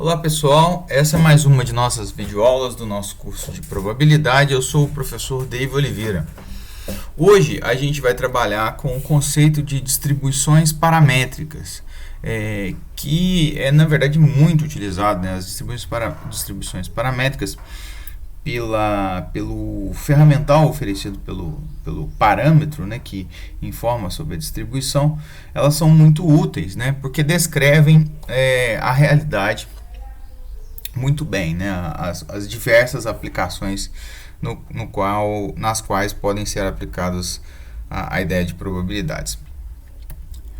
Olá pessoal, essa é mais uma de nossas videoaulas do nosso curso de probabilidade. Eu sou o professor Dave Oliveira. Hoje a gente vai trabalhar com o conceito de distribuições paramétricas, que é na verdade muito utilizado, né? As distribuições paramétricas pelo ferramental oferecido pelo parâmetro, né, que informa sobre a distribuição. Elas são muito úteis, né, porque descrevem a realidade muito bem, né, as diversas aplicações nas quais podem ser aplicadas a ideia de probabilidades.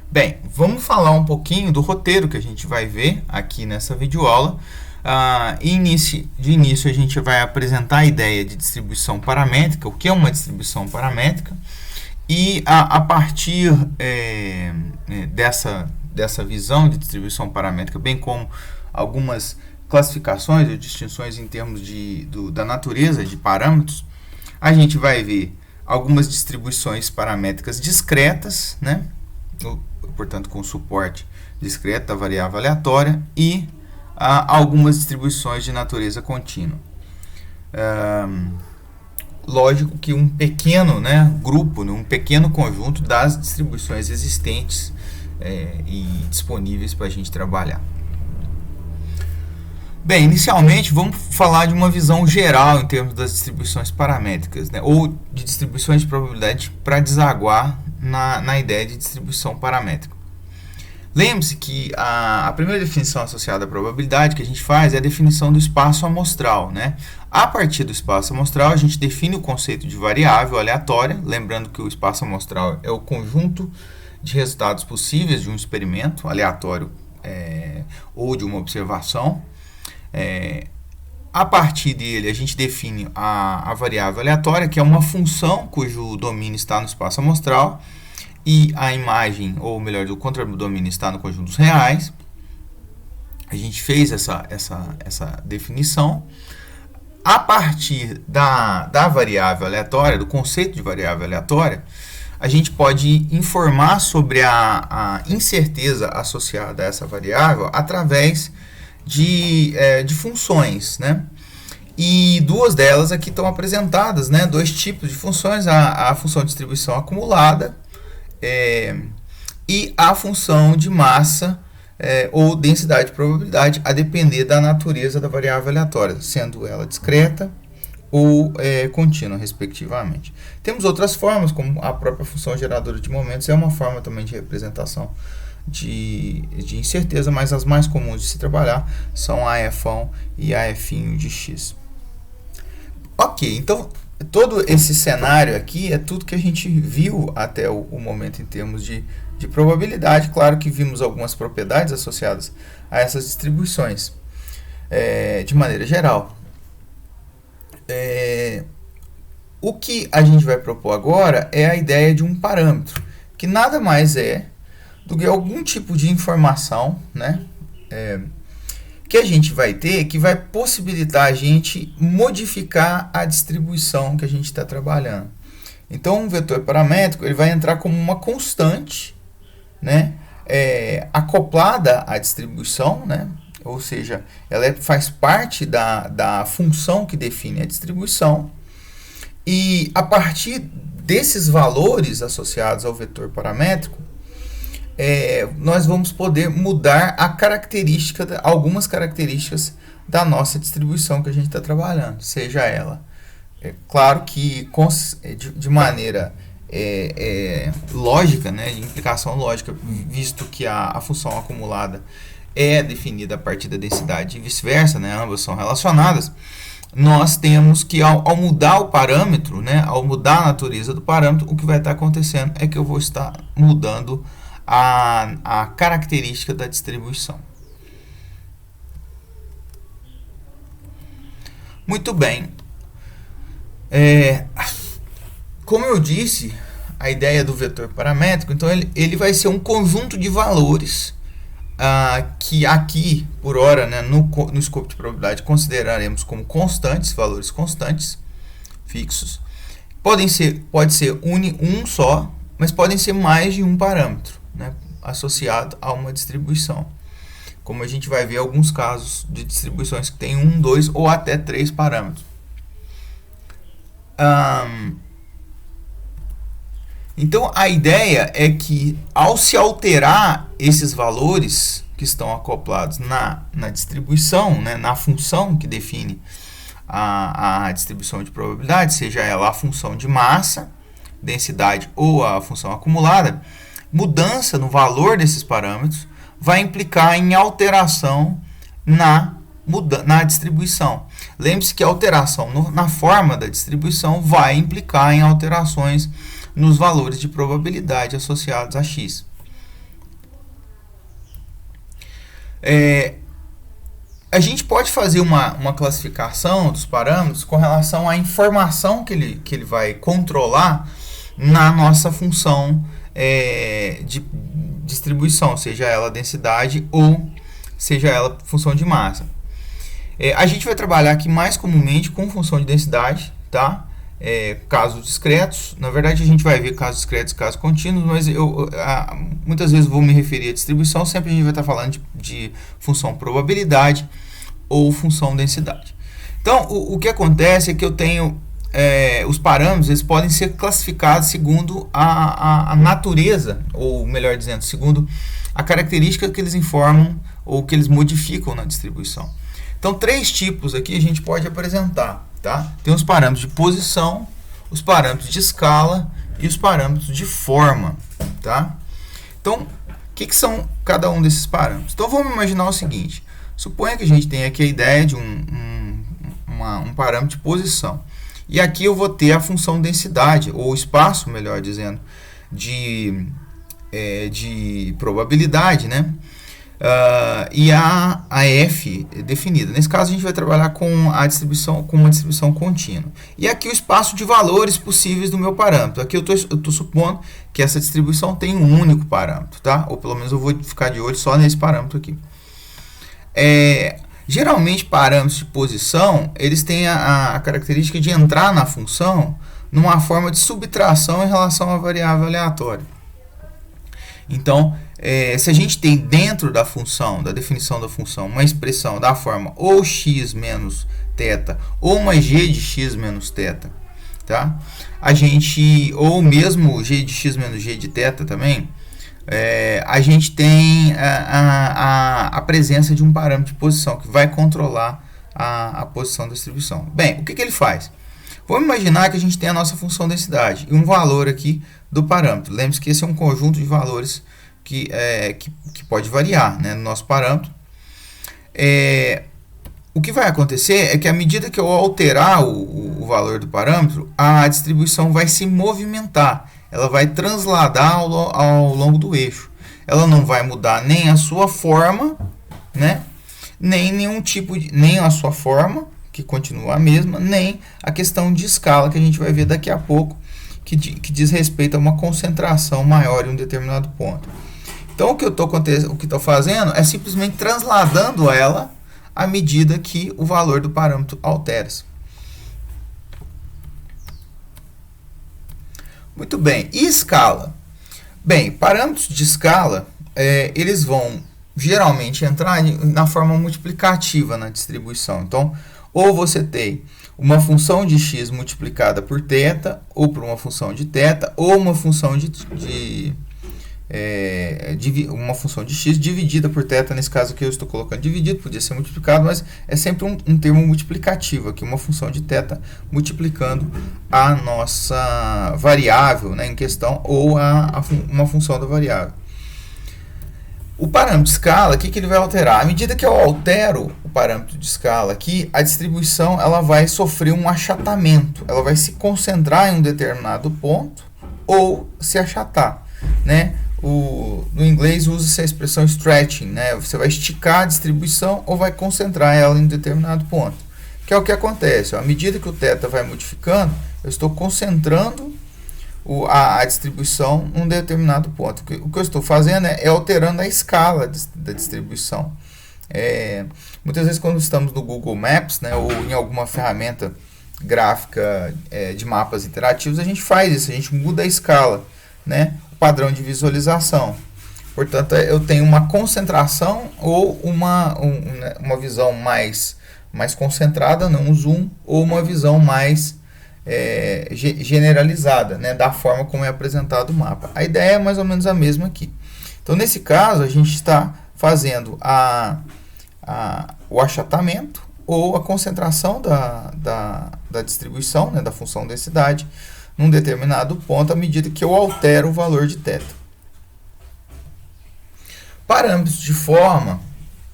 Bem, vamos falar um pouquinho do roteiro que a gente vai ver aqui nessa videoaula. De início a gente vai apresentar a ideia de distribuição paramétrica, o que é uma distribuição paramétrica, e a partir dessa visão de distribuição paramétrica, bem como algumas classificações ou distinções em termos da natureza de parâmetros, a gente vai ver algumas distribuições paramétricas discretas, né? Portanto com suporte discreto da variável aleatória, e algumas distribuições de natureza contínua. Lógico que um pequeno grupo, um pequeno conjunto das distribuições existentes e disponíveis para a gente trabalhar. Bem, inicialmente vamos falar de uma visão geral em termos das distribuições paramétricas, né, ou de distribuições de probabilidade para desaguar na ideia de distribuição paramétrica. Lembre-se que a primeira definição associada à probabilidade que a gente faz é a definição do espaço amostral, né? A partir do espaço amostral, a gente define o conceito de variável aleatória, lembrando que o espaço amostral é o conjunto de resultados possíveis de um experimento aleatório ou de uma observação. A partir dele, a gente define a variável aleatória, que é uma função cujo domínio está no espaço amostral, e a imagem, ou melhor, o contradomínio está no conjunto dos reais. A gente fez essa definição. A partir da variável aleatória, do conceito de variável aleatória, a gente pode informar sobre a incerteza associada a essa variável através de funções, né? E duas delas aqui estão apresentadas, né? Dois tipos de funções: a função de distribuição acumulada e a função de massa ou densidade de probabilidade, a depender da natureza da variável aleatória, sendo ela discreta ou contínua, respectivamente. Temos outras formas, como a própria função geradora de momentos, é uma forma também de representação de incerteza, mas as mais comuns de se trabalhar são a F1 e a F de x. Ok, então todo esse cenário aqui é tudo que a gente viu até o momento em termos de probabilidade. Claro que vimos algumas propriedades associadas a essas distribuições de maneira geral. O que a gente vai propor agora é a ideia de um parâmetro, que nada mais é do que algum tipo de informação, né, que a gente vai ter, que vai possibilitar a gente modificar a distribuição que a gente está trabalhando. Então, um vetor paramétrico ele vai entrar como uma constante, né, acoplada à distribuição, né, ou seja, ela faz parte da função que define a distribuição, e a partir desses valores associados ao vetor paramétrico, nós vamos poder mudar algumas características da nossa distribuição que a gente está trabalhando, seja ela, claro que de maneira lógica, né, de implicação lógica, visto que a função acumulada é definida a partir da densidade e vice-versa, né, ambas são relacionadas. Nós temos que, ao mudar o parâmetro, né, ao mudar a natureza do parâmetro, o que vai estar acontecendo é que eu vou estar mudando a característica da distribuição. Muito bem. Como eu disse, a ideia do vetor paramétrico, então ele vai ser um conjunto de valores que aqui, por hora, né, no escopo de probabilidade, consideraremos como constantes, valores constantes, fixos. Pode ser um só, mas podem ser mais de um parâmetro, né, associado a uma distribuição. como a gente vai ver alguns casos de distribuições que tem 1, 2 ou até 3 parâmetros. Então, a ideia é que, ao se alterar esses valores que estão acoplados na distribuição, né, na função que define a distribuição de probabilidade, seja ela a função de massa, densidade ou a função acumulada, mudança no valor desses parâmetros vai implicar em alteração na distribuição. Lembre-se que a alteração na forma da distribuição vai implicar em alterações nos valores de probabilidade associados a x. A gente pode fazer uma classificação dos parâmetros com relação à informação que ele vai controlar na nossa função de distribuição, seja ela densidade ou seja ela função de massa. A gente vai trabalhar aqui mais comumente com função de densidade, tá? Casos discretos. Na verdade, a gente vai ver casos discretos e casos contínuos, mas muitas vezes vou me referir à distribuição, sempre a gente vai estar falando de função probabilidade ou função densidade. Então, o que acontece é que eu tenho os parâmetros, eles podem ser classificados segundo a natureza, ou melhor dizendo, segundo a característica que eles informam ou que eles modificam na distribuição. Então, 3 tipos aqui a gente pode apresentar. Tá? Tem os parâmetros de posição, os parâmetros de escala e os parâmetros de forma. Tá? Então, o que são cada um desses parâmetros? Então, vamos imaginar o seguinte. Suponha que a gente tem aqui a ideia de um parâmetro de posição. E aqui eu vou ter a função densidade, ou espaço, melhor dizendo, de probabilidade, né? E a f definida. Nesse caso, a gente vai trabalhar com uma distribuição contínua. E aqui o espaço de valores possíveis do meu parâmetro. Aqui eu estou supondo que essa distribuição tem um único parâmetro, tá? Ou pelo menos eu vou ficar de olho só nesse parâmetro aqui. Geralmente, parâmetros de posição, eles têm a característica de entrar na função numa forma de subtração em relação à variável aleatória. Então, se a gente tem dentro da função, da definição da função, uma expressão da forma ou x menos θ ou uma g de x menos θ, tá? Ou mesmo g de x menos g de θ também, a gente tem a presença de um parâmetro de posição que vai controlar a posição da distribuição. Bem, o que ele faz? Vamos imaginar que a gente tem a nossa função densidade e um valor aqui do parâmetro. Lembre-se que esse é um conjunto de valores que pode variar, né, no nosso parâmetro. O que vai acontecer é que à medida que eu alterar o valor do parâmetro, a distribuição vai se movimentar. Ela vai transladar ao longo do eixo. Ela não vai mudar nem a sua forma, né, nem a sua forma, que continua a mesma, nem a questão de escala, que a gente vai ver daqui a pouco, que diz respeito a uma concentração maior em um determinado ponto. Então, o que eu estou fazendo é simplesmente transladando ela à medida que o valor do parâmetro altera-se. Muito bem. E escala? Bem, parâmetros de escala, eles vão geralmente entrar na forma multiplicativa na distribuição. Então, ou você tem uma função de x multiplicada por θ, ou por uma função de θ, ou uma função uma função de x dividida por θ. Nesse caso aqui eu estou colocando dividido, podia ser multiplicado, mas é sempre um termo multiplicativo aqui, uma função de θ multiplicando a nossa variável, né, em questão, ou uma função da variável. O parâmetro de escala, o que ele vai alterar? À medida que eu altero o parâmetro de escala aqui, a distribuição ela vai sofrer um achatamento. Ela vai se concentrar em um determinado ponto ou se achatar, né? No inglês usa-se a expressão stretching, né? Você vai esticar a distribuição ou vai concentrar ela em um determinado ponto. Que é o que acontece. À medida que o θ vai modificando, eu estou concentrando a distribuição num determinado ponto. O que eu estou fazendo é alterando a escala da distribuição. Muitas vezes quando estamos no Google Maps, né, ou em alguma ferramenta gráfica de mapas interativos, a gente faz isso, a gente muda a escala, né, o padrão de visualização. Portanto, eu tenho uma concentração ou uma visão mais concentrada, não um zoom, ou uma visão mais generalizada, né, da forma como é apresentado o mapa. A ideia é mais ou menos a mesma aqui. Então, nesse caso, a gente está fazendo o achatamento ou a concentração da distribuição, né, da função densidade, num determinado ponto, à medida que eu altero o valor de θ. Parâmetros de forma,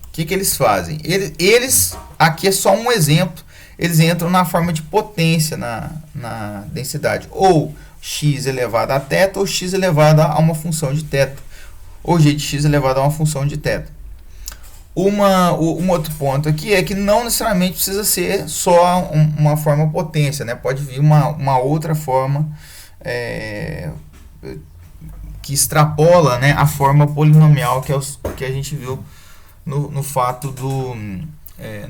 o que eles fazem? Eles, aqui é só um exemplo, eles entram na forma de potência na densidade, ou x elevado a θ, ou x elevado a uma função de θ, ou g de x elevado a uma função de θ. Um outro ponto aqui é que não necessariamente precisa ser só uma forma potência, né? Pode vir uma outra forma que extrapola, né, a forma polinomial que a gente viu no fato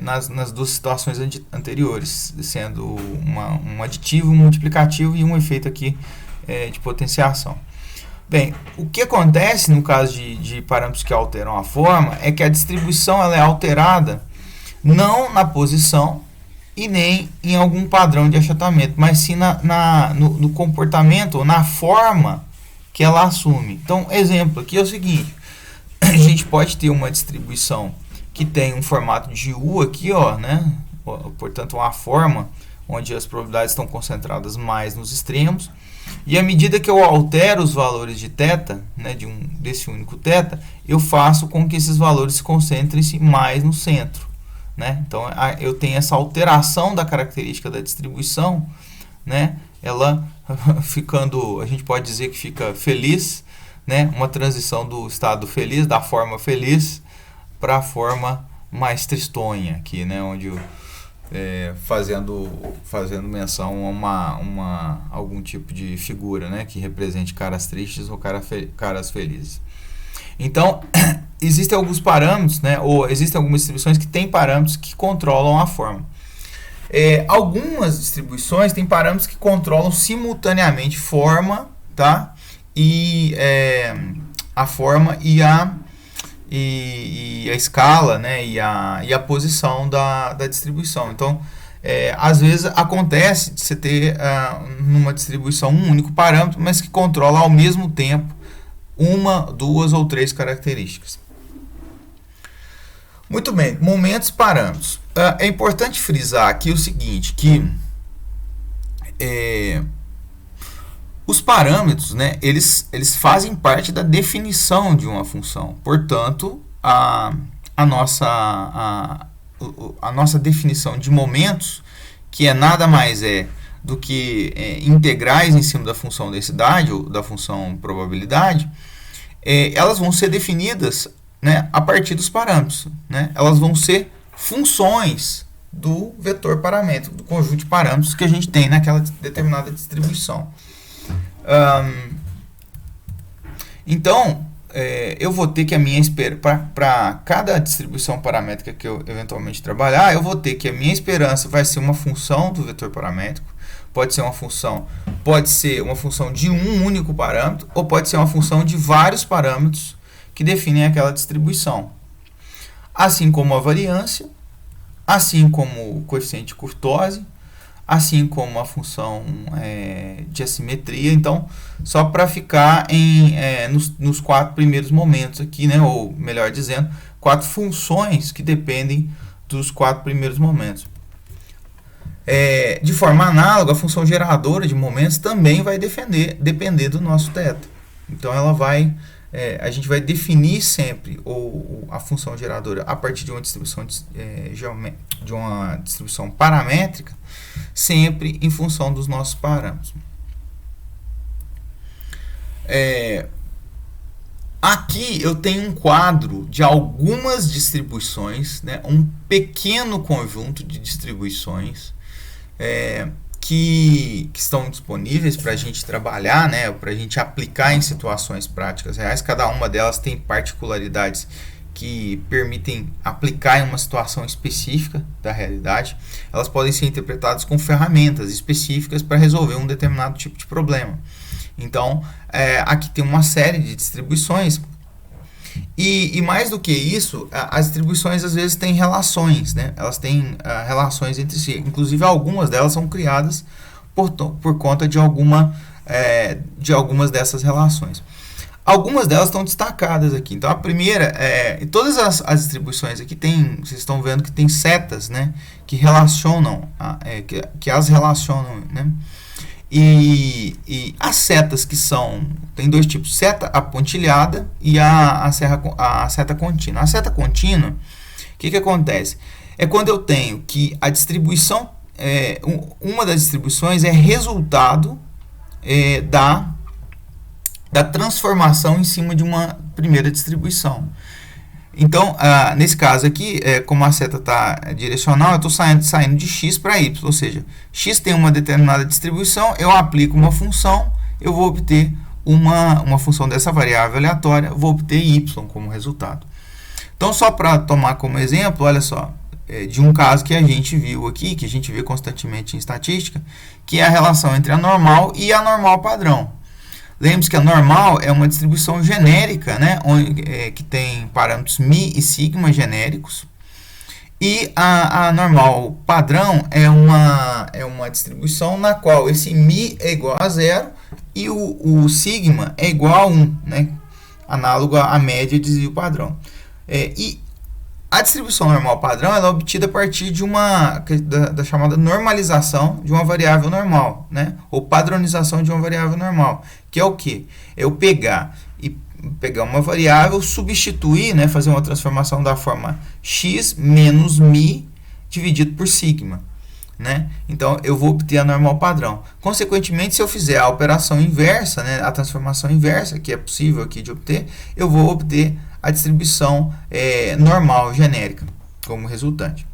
nas duas situações anteriores, sendo um aditivo, um multiplicativo e um efeito aqui de potenciação. Bem, o que acontece no caso de parâmetros que alteram a forma é que a distribuição ela é alterada não na posição e nem em algum padrão de achatamento, mas sim no comportamento ou na forma que ela assume. Então, exemplo aqui é o seguinte: a gente pode ter uma distribuição que tem um formato de U aqui, ó, né? Portanto, uma forma onde as probabilidades estão concentradas mais nos extremos. E à medida que eu altero os valores de θ, né, desse único θ, eu faço com que esses valores se concentrem-se mais no centro, né? Então, eu tenho essa alteração da característica da distribuição, né? Ela ficando, a gente pode dizer que fica feliz, né? Uma transição do estado feliz, da forma feliz, para a forma mais tristonha aqui, né? Onde fazendo menção a algum tipo de figura, né, que represente caras tristes ou caras felizes. Então, existem alguns parâmetros, né, ou existem algumas distribuições que têm parâmetros que controlam a forma. Algumas distribuições têm parâmetros que controlam simultaneamente forma, tá? E a forma e a escala, né, e a posição da distribuição. Então, às vezes acontece de você ter numa distribuição um único parâmetro, mas que controla ao mesmo tempo uma, duas ou três características. Muito bem, momentos parâmetros. É importante frisar aqui o seguinte, que os parâmetros, né, eles fazem parte da definição de uma função. Portanto, a nossa definição de momentos, que nada mais do que integrais em cima da função densidade ou da função probabilidade, elas vão ser definidas, né, a partir dos parâmetros, né? Elas vão ser funções do vetor paramétrico, do conjunto de parâmetros que a gente tem naquela determinada distribuição. Então, eu vou ter que para cada distribuição paramétrica que eu eventualmente trabalhar, eu vou ter que a minha esperança vai ser uma função do vetor paramétrico, pode ser uma função de um único parâmetro, ou pode ser uma função de vários parâmetros que definem aquela distribuição. Assim como a variância, assim como o coeficiente de kurtose, assim como a função de assimetria. Então, só para ficar nos quatro primeiros momentos aqui, né, ou melhor dizendo, quatro funções que dependem dos quatro primeiros momentos. De forma análoga, a função geradora de momentos também vai depender do nosso θ. Então, a gente vai definir sempre a função geradora a partir de uma distribuição paramétrica, sempre em função dos nossos parâmetros. Aqui eu tenho um quadro de algumas distribuições, né, um pequeno conjunto de distribuições que estão disponíveis para a gente trabalhar, né, para a gente aplicar em situações práticas reais. Cada uma delas tem particularidades que permitem aplicar em uma situação específica da realidade. Elas podem ser interpretadas com ferramentas específicas para resolver um determinado tipo de problema. Então, aqui tem uma série de distribuições E mais do que isso, as distribuições às vezes têm relações, né? Elas têm relações entre si. Inclusive, algumas delas são criadas por conta de algumas dessas relações. Algumas delas estão destacadas aqui. Então, a primeira, todas as distribuições aqui vocês estão vendo que tem setas, né? Que relacionam, que as relacionam, né? E as setas tem dois tipos, seta apontilhada e a seta contínua. A seta contínua, o que acontece? É quando eu tenho que a distribuição, uma das distribuições é resultado da transformação em cima de uma primeira distribuição. Então, nesse caso aqui, como a seta está direcional, eu estou saindo de x para y, ou seja, x tem uma determinada distribuição, eu aplico uma função, eu vou obter uma função dessa variável aleatória, vou obter y como resultado. Então, só para tomar como exemplo, olha só, de um caso que a gente viu aqui, que a gente vê constantemente em estatística, que é a relação entre a normal e a normal padrão. Lembre-se que a normal é uma distribuição genérica, né, que tem parâmetros mi e sigma genéricos. E a normal padrão é uma distribuição na qual esse mi é igual a 0 e o sigma é igual a 1, né, análogo à média de desvio padrão. E a distribuição normal padrão ela é obtida a partir da chamada normalização de uma variável normal, né? Ou padronização de uma variável normal, que é o quê? É eu pegar uma variável, substituir, né? Fazer uma transformação da forma x menos mi dividido por sigma, né? Então, eu vou obter a normal padrão. Consequentemente, se eu fizer a operação inversa, né? A transformação inversa, que é possível aqui de obter, eu vou obter a distribuição normal, genérica, como resultante.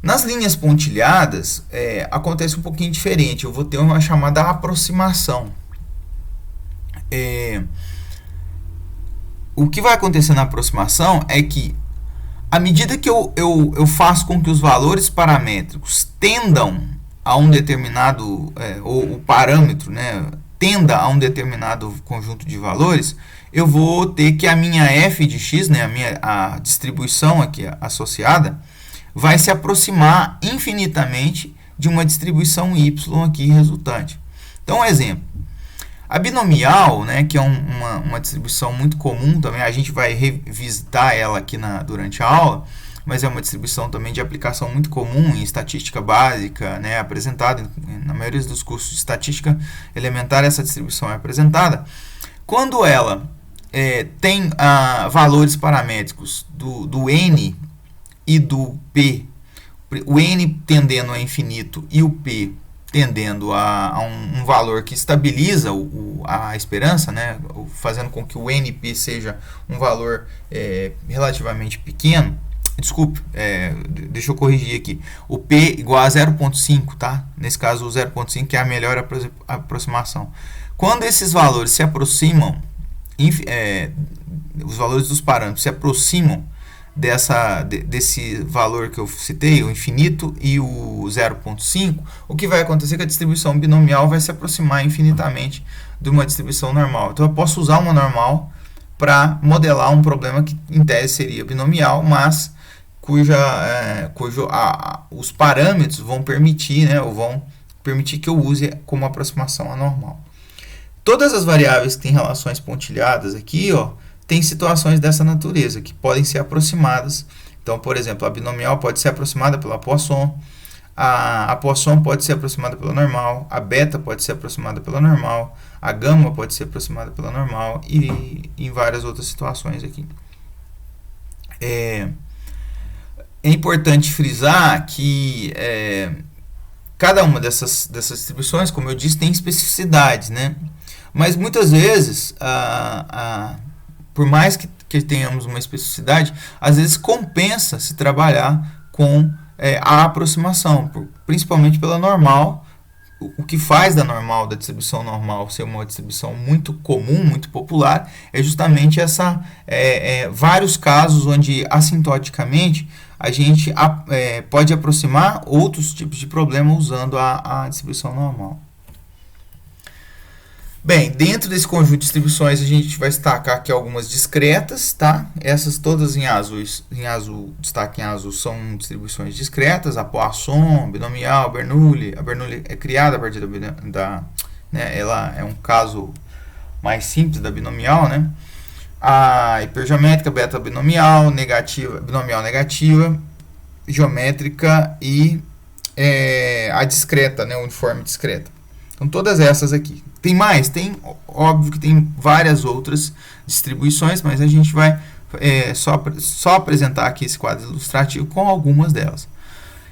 Nas linhas pontilhadas, acontece um pouquinho diferente. Eu vou ter uma chamada aproximação. O que vai acontecer na aproximação é que, à medida que eu faço com que os valores paramétricos tendam a um determinado, ou o parâmetro, né, tenda a um determinado conjunto de valores, eu vou ter que a minha f de x, né, a distribuição aqui associada, vai se aproximar infinitamente de uma distribuição y aqui resultante. Então, um exemplo. A binomial, né, que é uma distribuição muito comum também, a gente vai revisitar ela aqui durante a aula, mas é uma distribuição também de aplicação muito comum em estatística básica, né, apresentada na maioria dos cursos de estatística elementar, essa distribuição é apresentada. Quando ela tem valores paramétricos do n e do p, o n tendendo a infinito e o p tendendo a um valor que estabiliza a esperança, né, fazendo com que o np seja um valor relativamente pequeno. Desculpe, deixa eu corrigir aqui. O p igual a 0,5, tá? Nesse caso, o 0,5 é a melhor aproximação. Quando esses valores se aproximam, os valores dos parâmetros se aproximam desse valor que eu citei, o infinito e o 0,5, o que vai acontecer é que a distribuição binomial vai se aproximar infinitamente de uma distribuição normal. Então, eu posso usar uma normal para modelar um problema que, em tese, seria binomial, mas os parâmetros vão permitir, né, ou vão permitir que eu use como aproximação anormal. Todas as variáveis que têm relações pontilhadas aqui, tem situações dessa natureza, que podem ser aproximadas. Então, por exemplo, a binomial pode ser aproximada pela Poisson, a Poisson pode ser aproximada pela normal, a beta pode ser aproximada pela normal, a gama pode ser aproximada pela normal e em várias outras situações aqui. É importante frisar que cada uma dessas distribuições, como eu disse, tem especificidades, né? Mas muitas vezes, por mais que tenhamos uma especificidade, às vezes compensa se trabalhar com a aproximação, principalmente pela normal. O que faz da distribuição normal ser uma distribuição muito comum, muito popular, é justamente vários casos onde assintoticamente a gente pode aproximar outros tipos de problema usando a distribuição normal. Bem, dentro desse conjunto de distribuições a gente vai destacar aqui algumas discretas, tá? Essas todas em azul, destaque em azul, são distribuições discretas, a Poisson, binomial, Bernoulli. A Bernoulli é criada a partir né, ela é um caso mais simples da binomial, né? A hipergeométrica, beta binomial negativa, geométrica e a discreta, né, uniforme discreta. Então todas essas aqui. Tem mais? Tem, óbvio que tem várias outras distribuições, mas a gente vai só apresentar aqui esse quadro ilustrativo com algumas delas.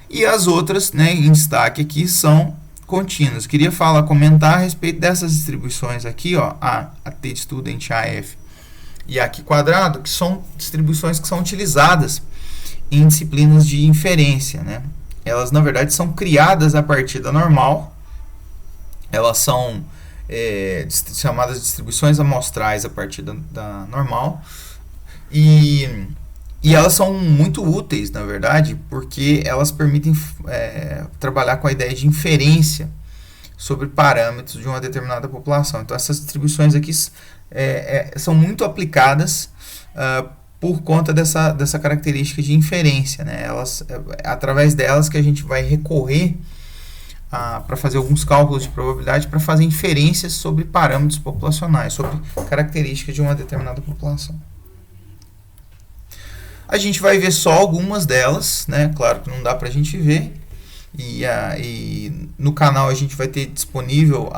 E as outras, né, em destaque aqui, são contínuas. Queria comentar a respeito dessas distribuições aqui, ó, a T-Student, AF e a aqui quadrado, que são distribuições que são utilizadas em disciplinas de inferência, né? Elas, na verdade, são criadas a partir da normal. Elas são chamadas distribuições amostrais a partir da normal. E elas são muito úteis, na verdade, porque elas permitem trabalhar com a ideia de inferência sobre parâmetros de uma determinada população. Então, essas distribuições aqui são muito aplicadas por conta dessa característica de inferência, né? Através delas que a gente vai recorrer para fazer alguns cálculos de probabilidade, para fazer inferências sobre parâmetros populacionais, sobre características de uma determinada população. A gente vai ver só algumas delas, né? Claro que não dá para a gente ver. E no canal a gente vai ter disponível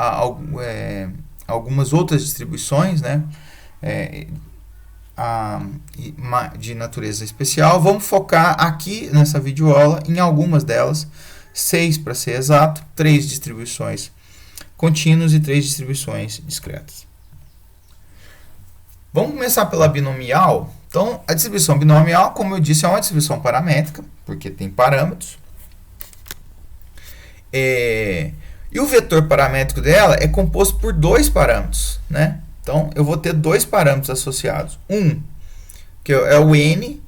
algumas outras distribuições, né? De natureza especial. Vamos focar aqui nessa videoaula em algumas delas. 6 para ser exato, 3 distribuições contínuas e 3 distribuições discretas. Vamos começar pela binomial. Então, a distribuição binomial, como eu disse, é uma distribuição paramétrica, porque tem parâmetros. E o vetor paramétrico dela é composto por 2 parâmetros, né? Então, eu vou ter 2 parâmetros associados. Um, que é o n,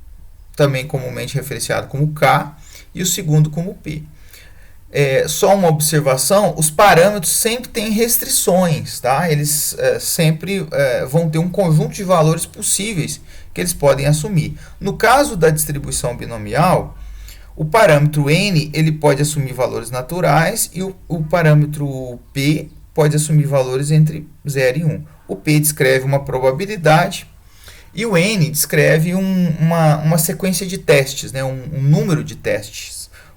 também comumente referenciado como k, e o segundo como p. Só uma observação, os parâmetros sempre têm restrições, tá? Eles sempre vão ter um conjunto de valores possíveis que eles podem assumir. No caso da distribuição binomial, o parâmetro n ele pode assumir valores naturais e o parâmetro p pode assumir valores entre 0 e 1. O p descreve uma probabilidade e o n descreve uma sequência de testes, né? um número de testes.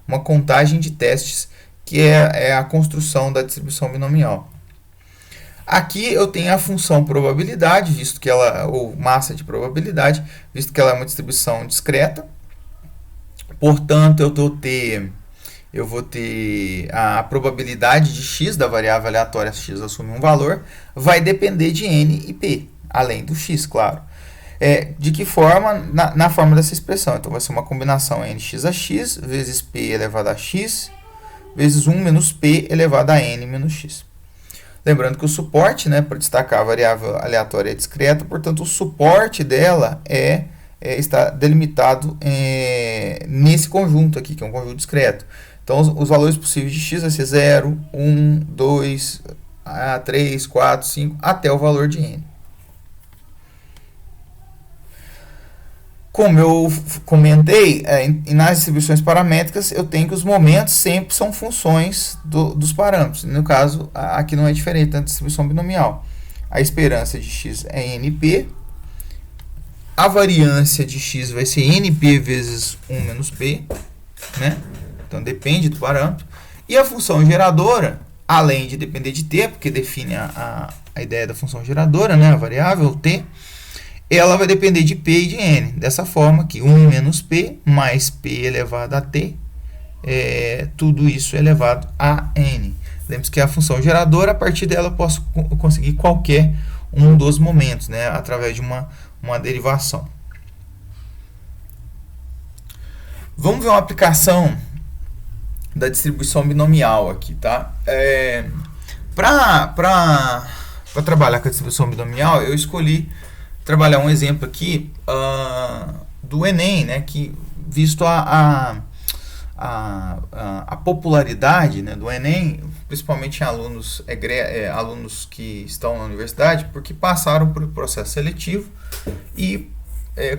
Uma contagem de testes, que é a construção da distribuição binomial. Aqui eu tenho a função probabilidade, visto que ou massa de probabilidade, visto que ela é uma distribuição discreta. Portanto, eu vou ter a probabilidade de x, da variável aleatória x assumir um valor, vai depender de n e p, além do x, claro. De que forma? Na forma dessa expressão. Então, vai ser uma combinação nx a x vezes p elevado a x vezes 1 menos p elevado a n menos x. Lembrando que o suporte, né, para destacar a variável aleatória é discreta, portanto, o suporte dela está delimitado nesse conjunto aqui, que é um conjunto discreto. Então, os valores possíveis de x vai ser 0, 1, 2, 3, 4, 5, até o valor de n. Como eu comentei, nas distribuições paramétricas, eu tenho que os momentos sempre são funções dos parâmetros. No caso, aqui não é diferente na distribuição binomial. A esperança de x é np, a variância de x vai ser np vezes 1 menos p, né? Então, depende do parâmetro. E a função geradora, além de depender de t, porque define a ideia da função geradora, né? A variável t, ela vai depender de p e de n. Dessa forma que 1 menos p mais p elevado a t, tudo isso elevado a n. Lembre-se que a função geradora, a partir dela eu posso conseguir qualquer um dos momentos, né, através de uma derivação. Vamos ver uma aplicação da distribuição binomial aqui, tá? Para trabalhar com a distribuição binomial, eu escolhi trabalhar um exemplo aqui do Enem, né, que visto a popularidade, né, do Enem, principalmente em alunos, alunos que estão na universidade, porque passaram por processo seletivo e,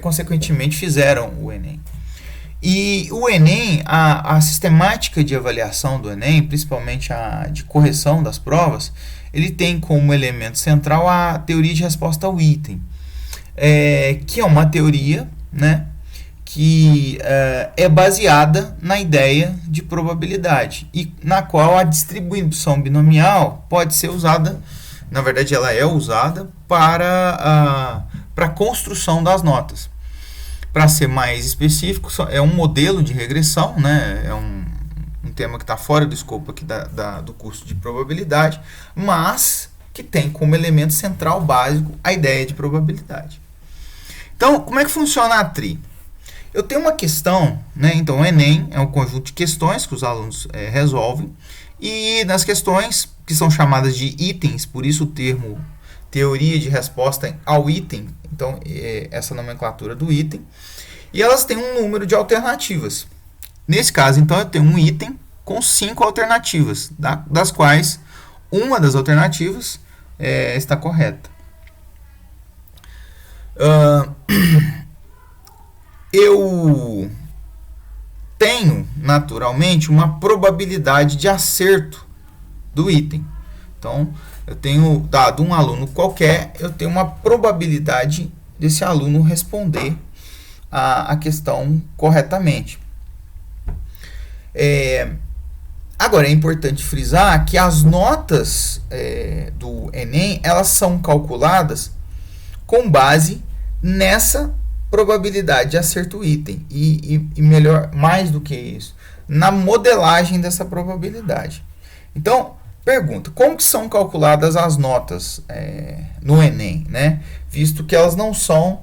consequentemente, fizeram o Enem. E o Enem, a sistemática de avaliação do Enem, principalmente a de correção das provas, ele tem como elemento central a teoria de resposta ao item, que é uma teoria, né, que é baseada na ideia de probabilidade e na qual a distribuição binomial pode ser usada, na verdade ela é usada para a construção das notas. Para ser mais específico, é um modelo de regressão, né? É um tema que está fora do escopo aqui do curso de probabilidade, mas que tem como elemento central básico a ideia de probabilidade. Então, como é que funciona a TRI? Eu tenho uma questão, né? Então o Enem é um conjunto de questões que os alunos resolvem, e nas questões, que são chamadas de itens, por isso o termo teoria de resposta ao item, então essa nomenclatura do item, e elas têm um número de alternativas. Nesse caso, então, eu tenho um item com 5 alternativas, das quais uma das alternativas está correta. Eu tenho, naturalmente, uma probabilidade de acerto do item. Então, eu tenho, dado um aluno qualquer, eu tenho uma probabilidade desse aluno responder a questão corretamente. Agora, é importante frisar que as notas do Enem, elas são calculadas com base nessa probabilidade de acerto do item. E melhor, mais do que isso, na modelagem dessa probabilidade. Então, pergunta, como que são calculadas as notas no Enem, né? Visto que elas não são,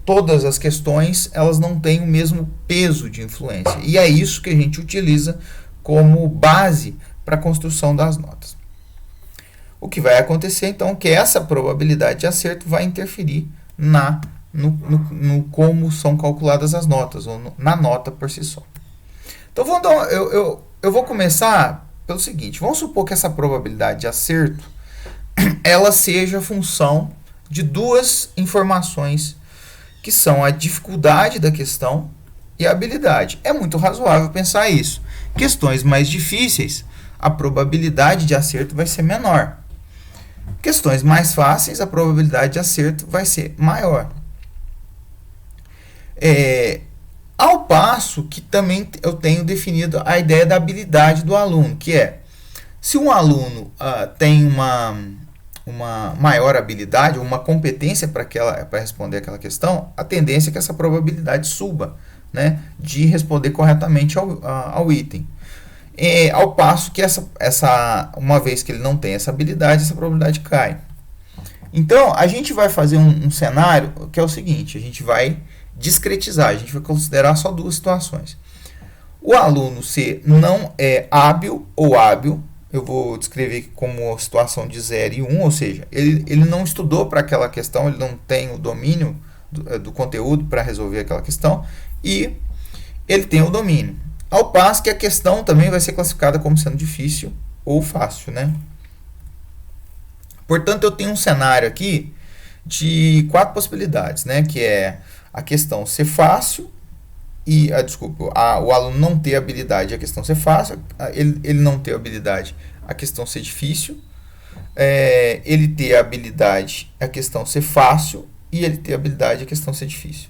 todas as questões, elas não têm o mesmo peso de influência. E é isso que a gente utiliza como base para a construção das notas. O que vai acontecer, então, é que essa probabilidade de acerto vai interferir no como são calculadas as notas, ou na nota por si só. Então, eu vou começar pelo seguinte, vamos supor que essa probabilidade de acerto ela seja função de duas informações, que são a dificuldade da questão e a habilidade. É muito razoável pensar isso. Questões mais difíceis, a probabilidade de acerto vai ser menor. Questões mais fáceis, a probabilidade de acerto vai ser maior. Ao passo que também eu tenho definido a ideia da habilidade do aluno, que é, se um aluno tem uma maior habilidade, uma competência para responder aquela questão, a tendência é que essa probabilidade suba, né, de responder corretamente ao item. Ao passo que uma vez que ele não tem essa habilidade, essa probabilidade cai. Então, a gente vai fazer um cenário que é o seguinte, a gente vai discretizar, a gente vai considerar só duas situações. O aluno ser não é hábil ou hábil, eu vou descrever como situação de 0 e 1, ou seja, ele não estudou para aquela questão, ele não tem o domínio do conteúdo para resolver aquela questão, e ele tem o domínio. Ao passo que a questão também vai ser classificada como sendo difícil ou fácil, né? Portanto, eu tenho um cenário aqui de 4 possibilidades, né? Que é a questão ser fácil e, o aluno não ter habilidade, a questão ser fácil, ele não ter habilidade, a questão ser difícil, ele ter habilidade, a questão ser fácil, e ele ter habilidade, a questão ser difícil.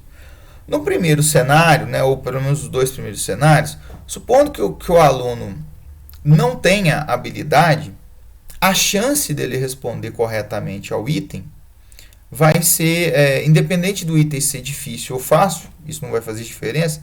No primeiro cenário, né, ou pelo menos os 2 primeiros cenários, supondo que o aluno não tenha habilidade, a chance dele responder corretamente ao item vai ser, independente do item ser difícil ou fácil, isso não vai fazer diferença,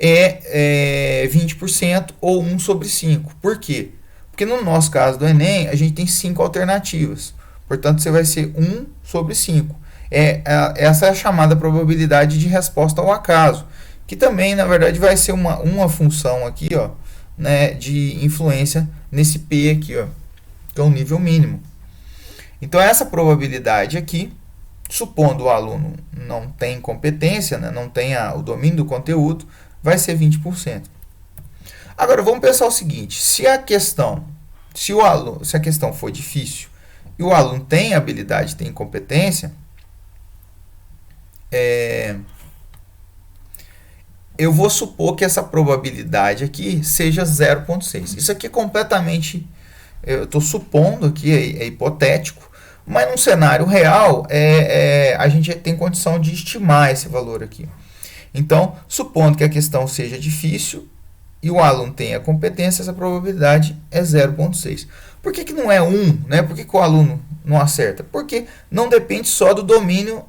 20% ou 1 sobre 5. Por quê? Porque no nosso caso do Enem, a gente tem 5 alternativas. Portanto, você vai ser 1 sobre 5. Essa é a chamada probabilidade de resposta ao acaso, que também, na verdade, vai ser uma função aqui, ó, né, de influência nesse P aqui, ó, que é o nível mínimo. Então, essa probabilidade aqui, supondo o aluno não tem competência, né, não tenha o domínio do conteúdo, vai ser 20%. Agora, vamos pensar o seguinte, se a questão se a questão for difícil e o aluno tem habilidade, tem competência, eu vou supor que essa probabilidade aqui seja 0,6. Isso aqui é completamente, eu estou supondo aqui, é hipotético, mas num cenário real, a gente tem condição de estimar esse valor aqui. Então, supondo que a questão seja difícil e o aluno tenha competência, essa probabilidade é 0,6. Por que não é 1? Né? Por que o aluno não acerta? Porque não depende só do domínio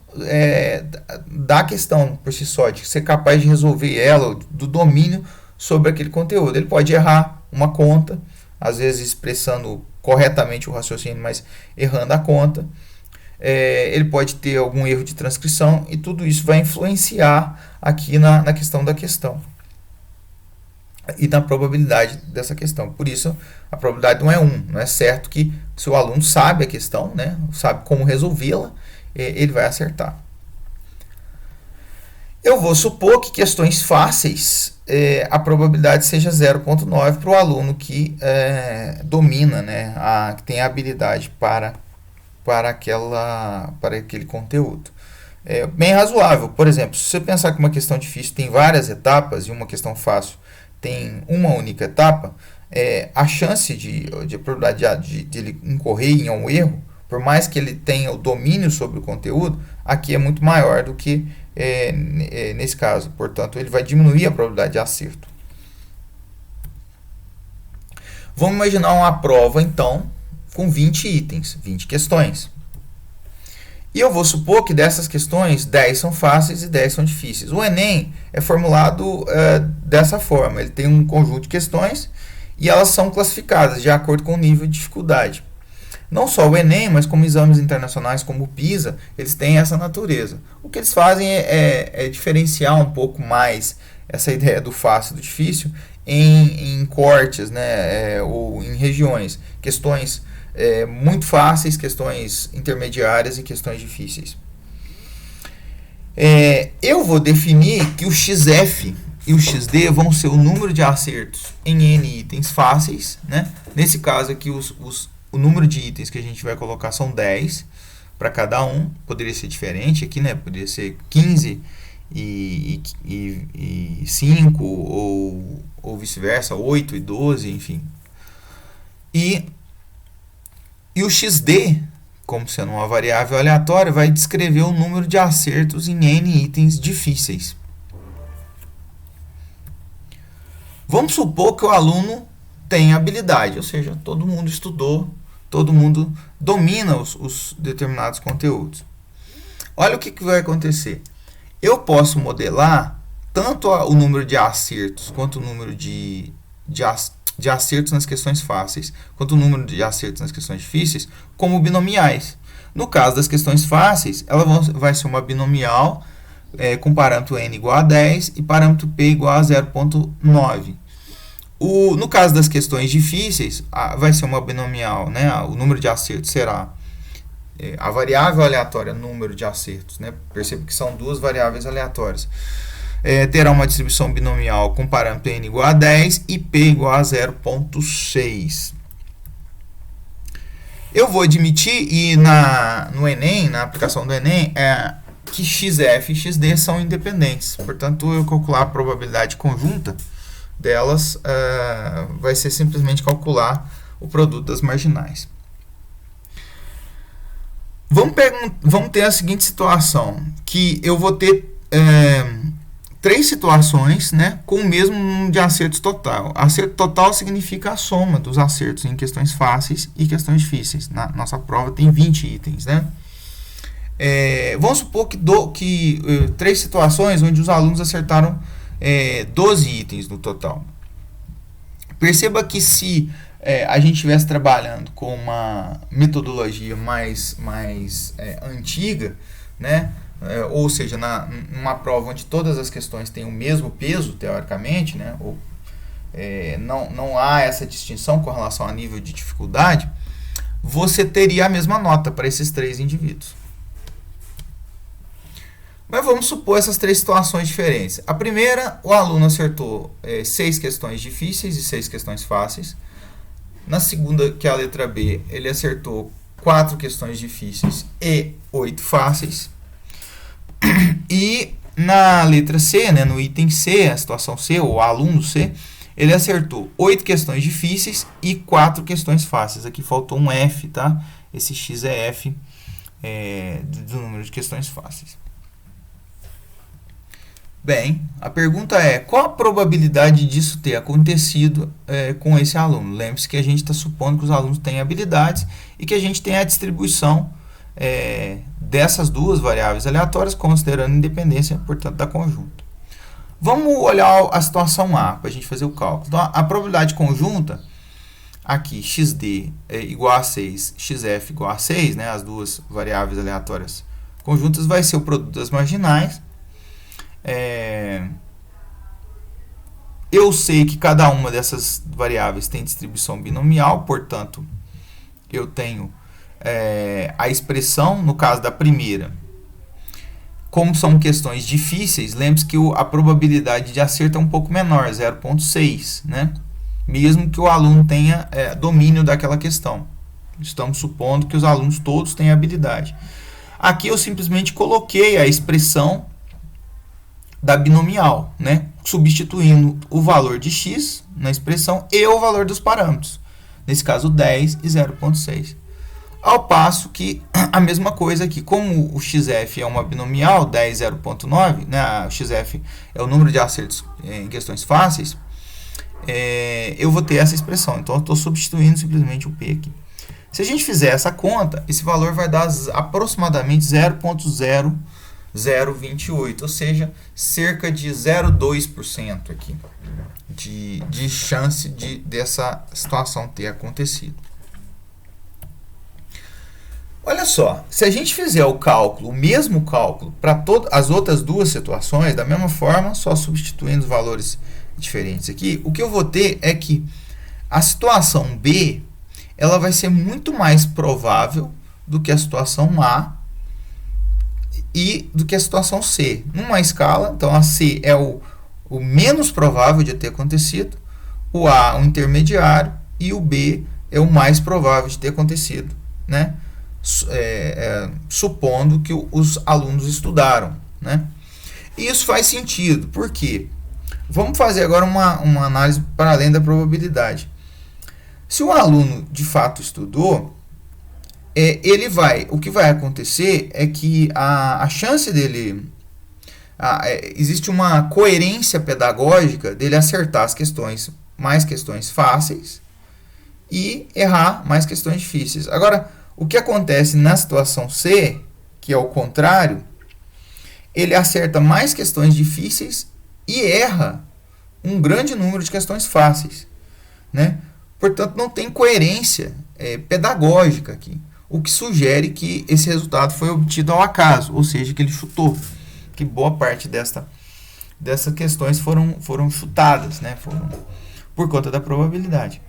da questão por si só, de ser capaz de resolver ela, do domínio sobre aquele conteúdo. Ele pode errar uma conta, às vezes expressando corretamente o raciocínio, mas errando a conta. Ele pode ter algum erro de transcrição e tudo isso vai influenciar aqui na questão da questão e na probabilidade dessa questão. Por isso, a probabilidade não é 1. Não é certo que se o aluno sabe a questão, né, sabe como resolvê-la, ele vai acertar. Eu vou supor que questões fáceis, a probabilidade seja 0,9 para o aluno que domina, né, que tem a habilidade para aquele conteúdo. É bem razoável. Por exemplo, se você pensar que uma questão difícil tem várias etapas e uma questão fácil tem uma única etapa, a chance a probabilidade de ele incorrer em um erro, por mais que ele tenha o domínio sobre o conteúdo, aqui é muito maior do que nesse caso. Portanto, ele vai diminuir a probabilidade de acerto. Vamos imaginar uma prova, então, com 20 itens, 20 questões. E eu vou supor que dessas questões, 10 são fáceis e 10 são difíceis. O Enem é formulado dessa forma. Ele tem um conjunto de questões e elas são classificadas de acordo com o nível de dificuldade. Não só o Enem, mas como exames internacionais como o PISA, eles têm essa natureza. O que eles fazem é diferenciar um pouco mais essa ideia do fácil e do difícil em cortes, né, ou em regiões. Questões muito fáceis, questões intermediárias e questões difíceis. Eu vou definir que o XF e o XD vão ser o número de acertos em N itens fáceis, né? Nesse caso aqui, o número de itens que a gente vai colocar são 10 para cada um. Poderia ser diferente aqui, né? Poderia ser 15 e 5, ou vice-versa, 8 e 12, enfim. E o XD, como sendo uma variável aleatória, vai descrever o número de acertos em N itens difíceis. Vamos supor que o aluno tem habilidade, ou seja, todo mundo estudou, todo mundo domina os determinados conteúdos. Olha o que vai acontecer. Eu posso modelar tanto o número de acertos quanto o número de acertos nas questões fáceis, quanto o número de acertos nas questões difíceis, como binomiais. No caso das questões fáceis, ela vai ser uma binomial com parâmetro n igual a 10 e parâmetro p igual a 0,9. No caso das questões difíceis, vai ser uma binomial, né? O número de acertos será a variável aleatória número de acertos, né? Perceba que são duas variáveis aleatórias. Terá uma distribuição binomial com parâmetro n igual a 10 e p igual a 0,6. Eu vou admitir, e no Enem, na aplicação do Enem, que XF e XD são independentes. Portanto, eu calcular a probabilidade conjunta delas vai ser simplesmente calcular o produto das marginais. Vamos ter a seguinte situação, que eu vou ter 3 situações, né, com o mesmo número de acertos total. Acerto total significa a soma dos acertos em questões fáceis e questões difíceis. Na nossa prova tem 20 itens, né? Vamos supor que 3 situações onde os alunos acertaram 12 itens no total. Perceba que se a gente estivesse trabalhando com uma metodologia mais antiga, né? Ou seja, numa prova onde todas as questões têm o mesmo peso, teoricamente, né? Não há essa distinção com relação a nível de dificuldade, você teria a mesma nota para esses 3 indivíduos. Mas vamos supor essas 3 situações diferentes. A primeira, o aluno acertou 6 questões difíceis e 6 questões fáceis. Na segunda, que é a letra B, ele acertou 4 questões difíceis e 8 fáceis. E na letra C, né, no item C, a situação C, ou aluno C, ele acertou 8 questões difíceis e 4 questões fáceis. Aqui faltou um F, tá? Esse X é F do número de questões fáceis. Bem, a pergunta é, qual a probabilidade disso ter acontecido com esse aluno? Lembre-se que a gente está supondo que os alunos têm habilidades e que a gente tem a distribuição dessas duas variáveis aleatórias, considerando independência, portanto, da conjunta. Vamos olhar a situação A, para a gente fazer o cálculo. Então, a probabilidade conjunta, aqui, xd é igual a 6, xf igual a 6, né, as duas variáveis aleatórias conjuntas, vai ser o produto das marginais. Eu sei que cada uma dessas variáveis tem distribuição binomial, portanto, eu tenho a expressão, no caso da primeira, como são questões difíceis, lembre-se que a probabilidade de acerto é um pouco menor, 0,6, né? Mesmo que o aluno tenha domínio daquela questão. Estamos supondo que os alunos todos têm habilidade. Aqui eu simplesmente coloquei a expressão da binomial, né? Substituindo o valor de x na expressão e o valor dos parâmetros. Nesse caso, 10 e 0,6. Ao passo que a mesma coisa aqui, como o xf é uma binomial, 10 e 0,9, né? O xf é o número de acertos em questões fáceis, eu vou ter essa expressão. Então, eu estou substituindo simplesmente o p aqui. Se a gente fizer essa conta, esse valor vai dar aproximadamente 0,028, ou seja, cerca de 0,2% aqui de chance dessa situação ter acontecido. Olha só, se a gente fizer o mesmo cálculo para todas as outras duas situações, da mesma forma, só substituindo os valores diferentes aqui, o que eu vou ter é que a situação B, ela vai ser muito mais provável do que a situação A e do que a situação C. Numa escala, então a C é o menos provável de ter acontecido, o A o intermediário e o B é o mais provável de ter acontecido, né? Supondo que os alunos estudaram, né? E isso faz sentido, por quê? Vamos fazer agora uma análise para além da probabilidade. Se o aluno de fato estudou, o que vai acontecer é que a chance dele, existe uma coerência pedagógica dele acertar mais questões fáceis e errar mais questões difíceis. Agora, o que acontece na situação C, que é o contrário, ele acerta mais questões difíceis e erra um grande número de questões fáceis, né? Portanto, não tem coerência pedagógica aqui, o que sugere que esse resultado foi obtido ao acaso, ou seja, que ele chutou, que boa parte dessas questões foram chutadas, né? Por conta da probabilidade.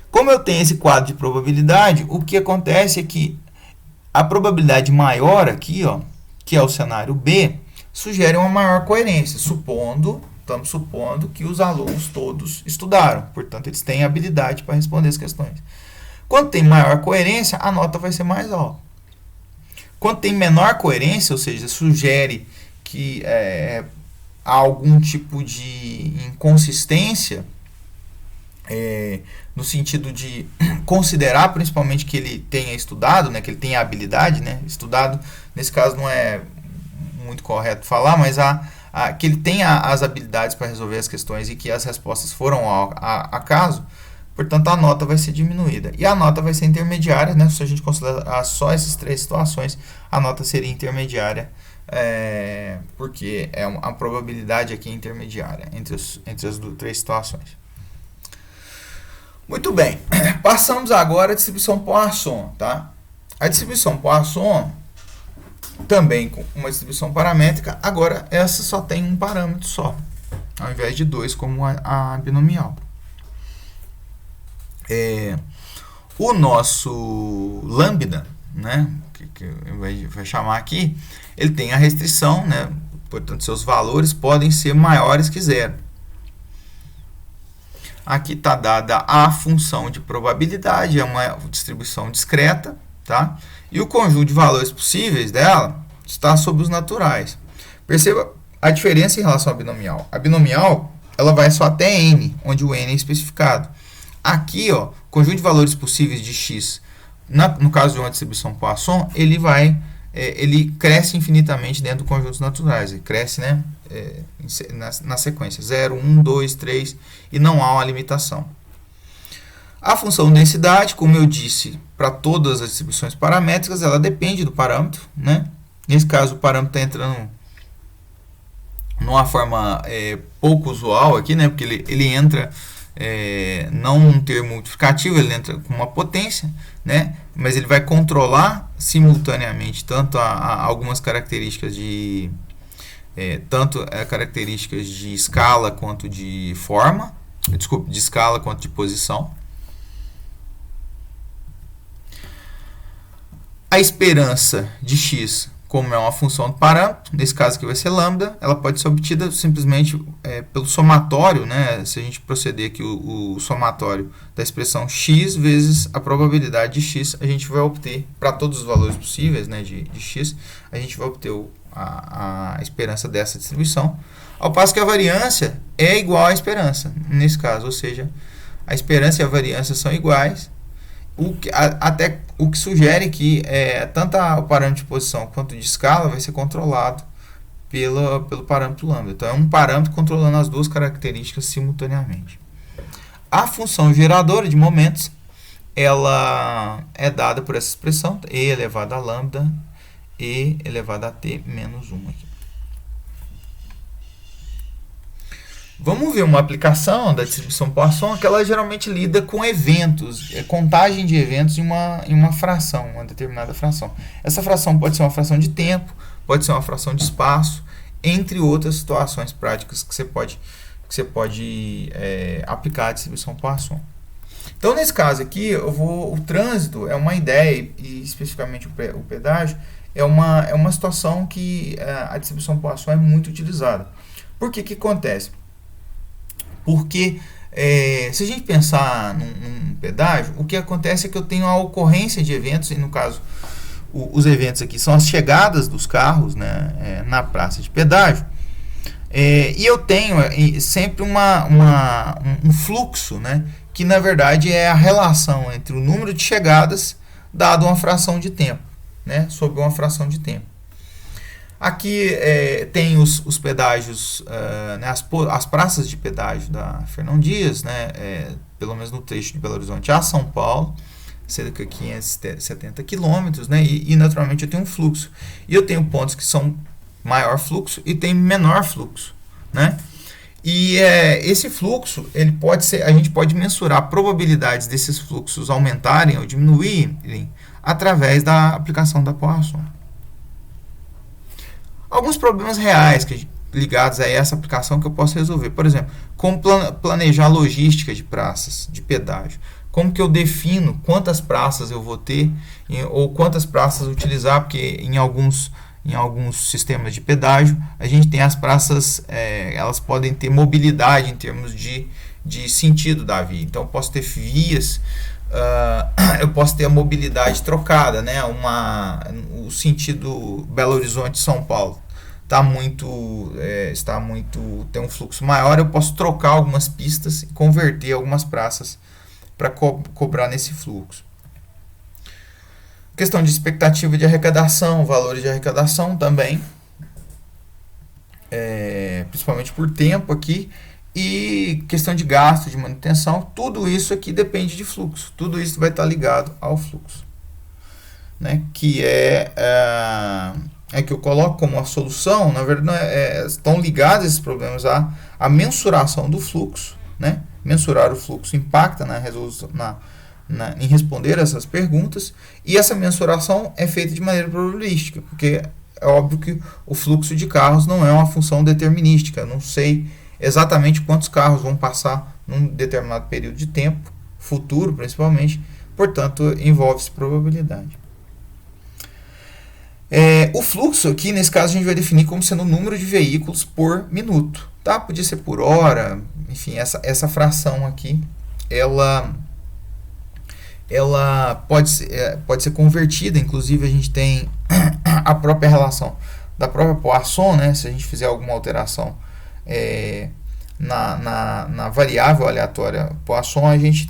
Como eu tenho esse quadro de probabilidade, o que acontece é que a probabilidade maior aqui, ó, que é o cenário B, sugere uma maior coerência, estamos supondo que os alunos todos estudaram, portanto, eles têm habilidade para responder as questões. Quando tem maior coerência, a nota vai ser mais alta. Quando tem menor coerência, ou seja, sugere que há algum tipo de inconsistência, no sentido de considerar principalmente que ele tenha estudado, né, que ele tenha habilidade, né, estudado, nesse caso não é muito correto falar, mas que ele tenha as habilidades para resolver as questões e que as respostas foram ao acaso, portanto a nota vai ser diminuída. E a nota vai ser intermediária, né, se a gente considerar só essas três situações, a nota seria intermediária, porque a probabilidade aqui é intermediária entre as três situações. Muito bem, passamos agora à distribuição Poisson, tá? A distribuição Poisson, também com uma distribuição paramétrica, agora essa só tem um parâmetro só, ao invés de dois como a binomial. O nosso lambda, né, que vai chamar aqui, ele tem a restrição, né, portanto seus valores podem ser maiores que zero. Aqui está dada a função de probabilidade, é uma distribuição discreta, tá? E o conjunto de valores possíveis dela está sobre os naturais. Perceba a diferença em relação à binomial. A binomial, ela vai só até n, onde o n é especificado. Aqui, ó, conjunto de valores possíveis de x, no caso de uma distribuição Poisson, ele cresce infinitamente dentro do conjunto dos naturais. Ele cresce, né, na sequência 0, 1, 2, 3, e não há uma limitação. A função densidade, como eu disse, para todas as distribuições paramétricas, ela depende do parâmetro, né? Nesse caso, o parâmetro está entrando numa forma pouco usual aqui, né? Porque ele entra não num termo multiplicativo, ele entra com uma potência, né? Mas ele vai controlar simultaneamente tanto algumas características de características de escala quanto de forma, de escala quanto de posição. A esperança de x, como é uma função do parâmetro, nesse caso aqui vai ser lambda, ela pode ser obtida simplesmente pelo somatório, né? Se a gente proceder aqui o somatório da expressão x vezes a probabilidade de x, a gente vai obter, para todos os valores possíveis, né, de x, a gente vai obter a esperança dessa distribuição, ao passo que a variância é igual à esperança, nesse caso, ou seja, a esperança e a variância são iguais, até o que sugere que tanto o parâmetro de posição quanto de escala vai ser controlado pelo parâmetro lambda. Então, é um parâmetro controlando as duas características simultaneamente. A função geradora de momentos, ela é dada por essa expressão, e elevado a lambda, e elevado a t menos 1 aqui. Vamos ver uma aplicação da distribuição Poisson que ela geralmente lida com eventos, contagem de eventos em uma fração, uma determinada fração. Essa fração pode ser uma fração de tempo, pode ser uma fração de espaço, entre outras situações práticas que você pode aplicar a distribuição Poisson. Então, nesse caso aqui, o trânsito é uma ideia, e especificamente o pedágio, é uma situação que a distribuição Poisson é muito utilizada. Por que que acontece? Porque se a gente pensar num pedágio, o que acontece é que eu tenho a ocorrência de eventos, e no caso, os eventos aqui são as chegadas dos carros, né, na praça de pedágio, e eu tenho sempre um fluxo, né, que na verdade é a relação entre o número de chegadas dado uma fração de tempo, né, sobre uma fração de tempo. Aqui tem os pedágios, né, as praças de pedágio da Fernão Dias, né, pelo menos no trecho de Belo Horizonte a São Paulo, cerca de 570 quilômetros, né, e naturalmente eu tenho um fluxo. E eu tenho pontos que são maior fluxo e tem menor fluxo, né? E esse fluxo, a gente pode mensurar probabilidades desses fluxos aumentarem ou diminuírem através da aplicação da Poisson. Alguns problemas reais ligados a essa aplicação que eu posso resolver. Por exemplo, como planejar a logística de praças, de pedágio. Como que eu defino quantas praças eu vou ter ou quantas praças utilizar, porque em alguns sistemas de pedágio a gente tem as praças, elas podem ter mobilidade em termos de sentido da via. Então eu posso ter vias, eu posso ter a mobilidade trocada, né? O sentido Belo Horizonte-São Paulo tem um fluxo maior, eu posso trocar algumas pistas e converter algumas praças para cobrar nesse fluxo. Questão de expectativa de arrecadação, valores de arrecadação também, principalmente por tempo aqui, e questão de gasto, de manutenção, tudo isso aqui depende de fluxo, tudo isso vai estar ligado ao fluxo, né? Que que eu coloco como uma solução, na verdade, estão ligados esses problemas à mensuração do fluxo, né? Mensurar o fluxo impacta na resolução, em responder essas perguntas, e essa mensuração é feita de maneira probabilística, porque é óbvio que o fluxo de carros não é uma função determinística, eu não sei exatamente quantos carros vão passar num determinado período de tempo, futuro principalmente, portanto envolve-se probabilidade. O fluxo aqui, nesse caso, a gente vai definir como sendo o número de veículos por minuto, tá? Podia ser por hora, enfim, essa fração aqui, ela pode ser convertida. Inclusive a gente tem a própria relação da própria Poisson, né? Se a gente fizer alguma alteração na variável aleatória Poisson, a gente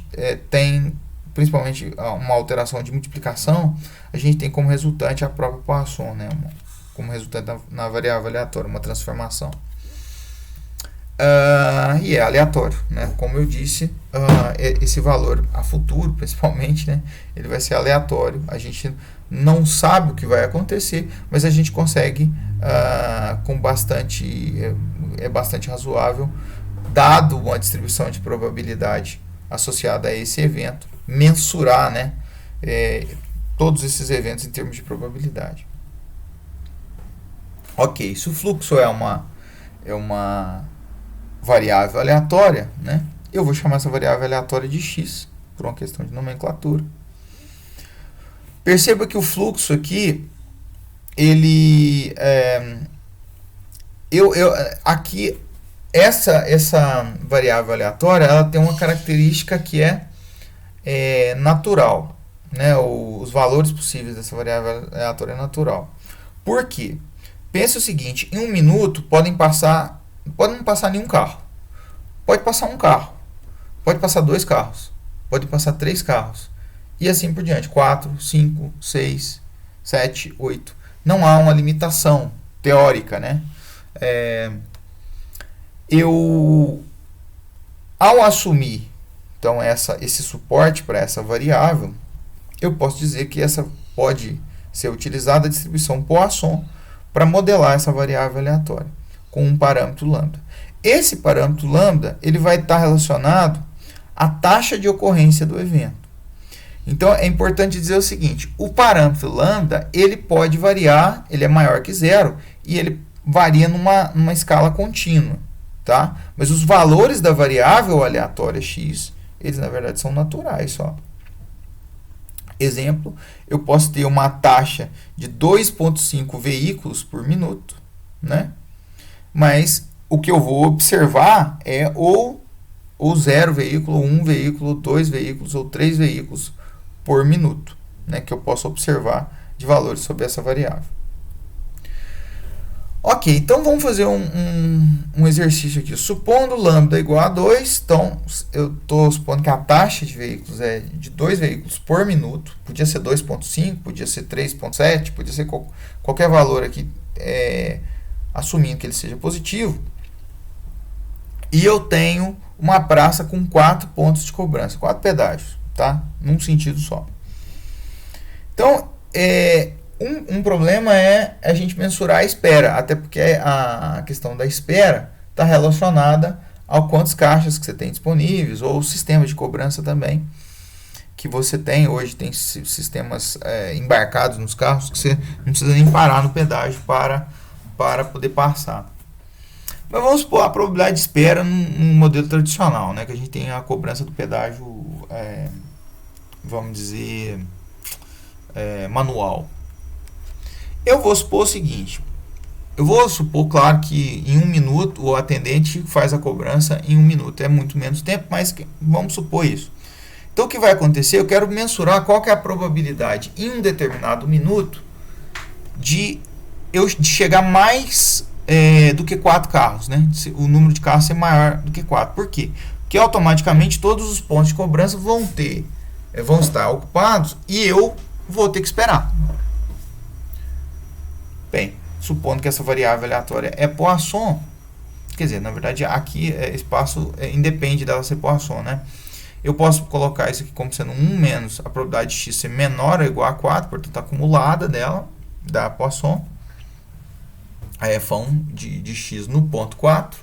tem principalmente uma alteração de multiplicação, a gente tem como resultante a própria Poisson, né? Como resultante na variável aleatória, uma transformação. E é aleatório, né? Como eu disse, esse valor a futuro, principalmente, né? Ele vai ser aleatório. A gente não sabe o que vai acontecer, mas a gente consegue, com bastante razoável, dado uma distribuição de probabilidade associada a esse evento, mensurar, né? Todos esses eventos em termos de probabilidade. Ok, se o fluxo é uma variável aleatória, né? Eu vou chamar essa variável aleatória de x, por uma questão de nomenclatura. Perceba que o fluxo aqui, ele aqui essa variável aleatória, ela tem uma característica que é natural, né? Os valores possíveis dessa variável aleatória é natural. Por quê? Pensa o seguinte: em um minuto pode não passar nenhum carro. Pode passar um carro. Pode passar 2 carros. Pode passar 3 carros. E assim por diante. 4, 5, 6, 7, 8. Não há uma limitação teórica, né? Ao assumir então esse suporte para essa variável, eu posso dizer que essa pode ser utilizada a distribuição Poisson para modelar essa variável aleatória com um parâmetro lambda. Esse parâmetro lambda, ele vai estar relacionado à taxa de ocorrência do evento. Então é importante dizer o seguinte: o parâmetro lambda, ele pode variar, ele é maior que zero e ele varia numa escala contínua, tá? Mas os valores da variável aleatória x, eles na verdade são naturais só. Exemplo, eu posso ter uma taxa de 2,5 veículos por minuto, né? Mas o que eu vou observar é ou 0 veículo, 1 veículo, 2 veículos ou 3 veículos por minuto, né? Que eu posso observar de valores sobre essa variável. Ok, então vamos fazer um exercício aqui. Supondo lambda igual a 2, então eu estou supondo que a taxa de veículos é de 2 veículos por minuto. Podia ser 2,5, podia ser 3,7, podia ser qualquer valor aqui, assumindo que ele seja positivo. E eu tenho uma praça com 4 pontos de cobrança, 4 pedágios, tá? Num sentido só. Então, um problema é a gente mensurar a espera, até porque a questão da espera está relacionada ao quantos caixas que você tem disponíveis, ou o sistema de cobrança também que você tem. Hoje tem sistemas embarcados nos carros que você não precisa nem parar no pedágio para poder passar. Mas vamos supor a probabilidade de espera num modelo tradicional, né, que a gente tem a cobrança do pedágio, vamos dizer, manual. Eu vou supor o seguinte: eu vou supor, claro, que em 1 minuto o atendente faz a cobrança em 1 minuto. É muito menos tempo, mas vamos supor isso. Então o que vai acontecer? Eu quero mensurar qual que é a probabilidade em um determinado minuto de chegar mais do que 4 carros, né? O número de carros ser maior do que 4. Por quê? Porque automaticamente todos os pontos de cobrança vão estar ocupados e eu vou ter que esperar. Bem, supondo que essa variável aleatória é Poisson, quer dizer, na verdade aqui espaço independe dela ser Poisson, né? Eu posso colocar isso aqui como sendo 1 menos a probabilidade de x ser menor ou igual a 4, portanto acumulada dela, da Poisson, a f1 de x no ponto 4.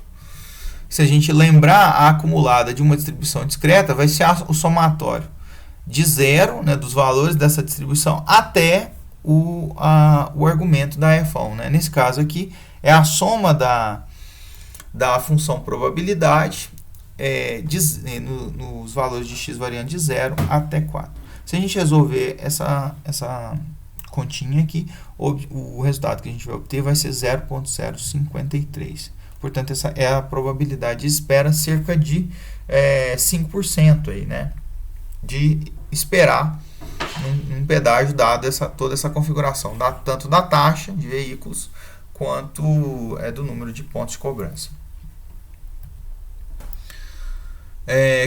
Se a gente lembrar, a acumulada de uma distribuição discreta vai ser o somatório de zero, né, dos valores dessa distribuição até o argumento da f1, né? Nesse caso aqui é a soma da função probabilidade nos valores de x variando de 0 até 4. Se a gente resolver essa continha aqui, o resultado que a gente vai obter vai ser 0,053. Portanto, essa é a probabilidade de espera, cerca de 5% aí, né? De esperar um pedágio, dado toda essa configuração, tanto da taxa de veículos quanto do número de pontos de cobrança.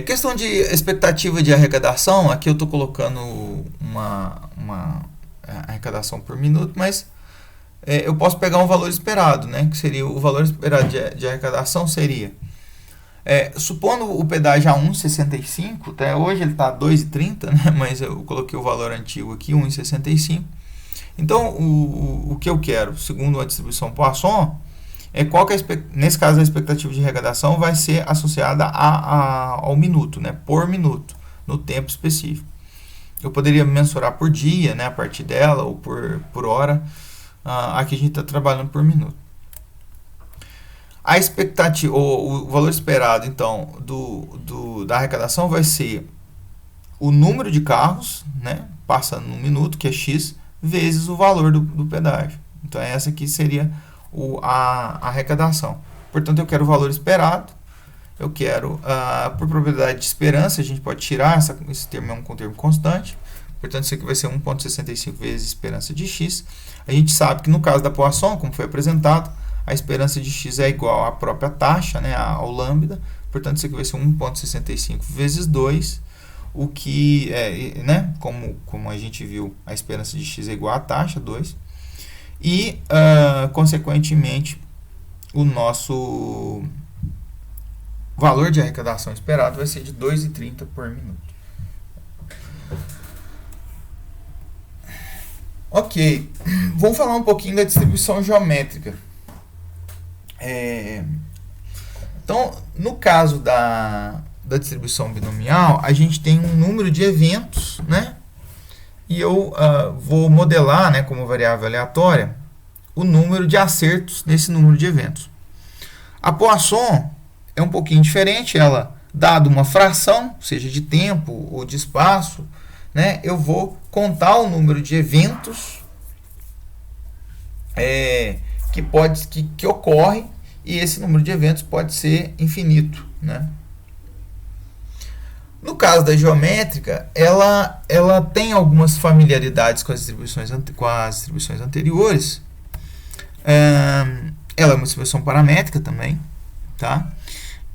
Questão de expectativa de arrecadação, aqui eu estou colocando uma arrecadação por minuto, mas eu posso pegar um valor esperado, né? Que seria o valor esperado de arrecadação seria, supondo o pedágio a 1,65, até hoje ele está a 2,30, né? Mas eu coloquei o valor antigo aqui, 1,65. Então, o que eu quero, segundo a distribuição Poisson, qual que nesse caso a expectativa de arrecadação vai ser associada ao minuto, né? Por minuto, no tempo específico. Eu poderia mensurar por dia, né? A partir dela, ou por hora. Aqui a gente está trabalhando por minuto. A expectativa, o valor esperado, então, da arrecadação vai ser o número de carros, né? Passando no minuto, que é X, vezes o valor do pedágio. Então, essa aqui seria a arrecadação. Portanto, eu quero o valor esperado. Eu quero, por probabilidade de esperança, a gente pode tirar esse termo com termo constante. Portanto, isso aqui vai ser 1,65 vezes esperança de x. A gente sabe que no caso da Poisson, como foi apresentado, a esperança de x é igual à própria taxa, né, ao lambda. Portanto, isso aqui vai ser 1,65 vezes 2, o que né, como a gente viu, a esperança de x é igual à taxa, 2. E, consequentemente, o nosso valor de arrecadação esperado vai ser de 2,30 por minuto. Ok, vamos falar um pouquinho da distribuição geométrica. Então, no caso da distribuição binomial, a gente tem um número de eventos, né? E eu vou modelar, né, como variável aleatória o número de acertos nesse número de eventos. A Poisson é um pouquinho diferente, ela, dado uma fração, seja de tempo ou de espaço, né, eu vou contar o número de eventos que ocorre, e esse número de eventos pode ser infinito, né? No caso da geométrica, ela tem algumas familiaridades com as distribuições anteriores. Ela é uma distribuição paramétrica também, tá?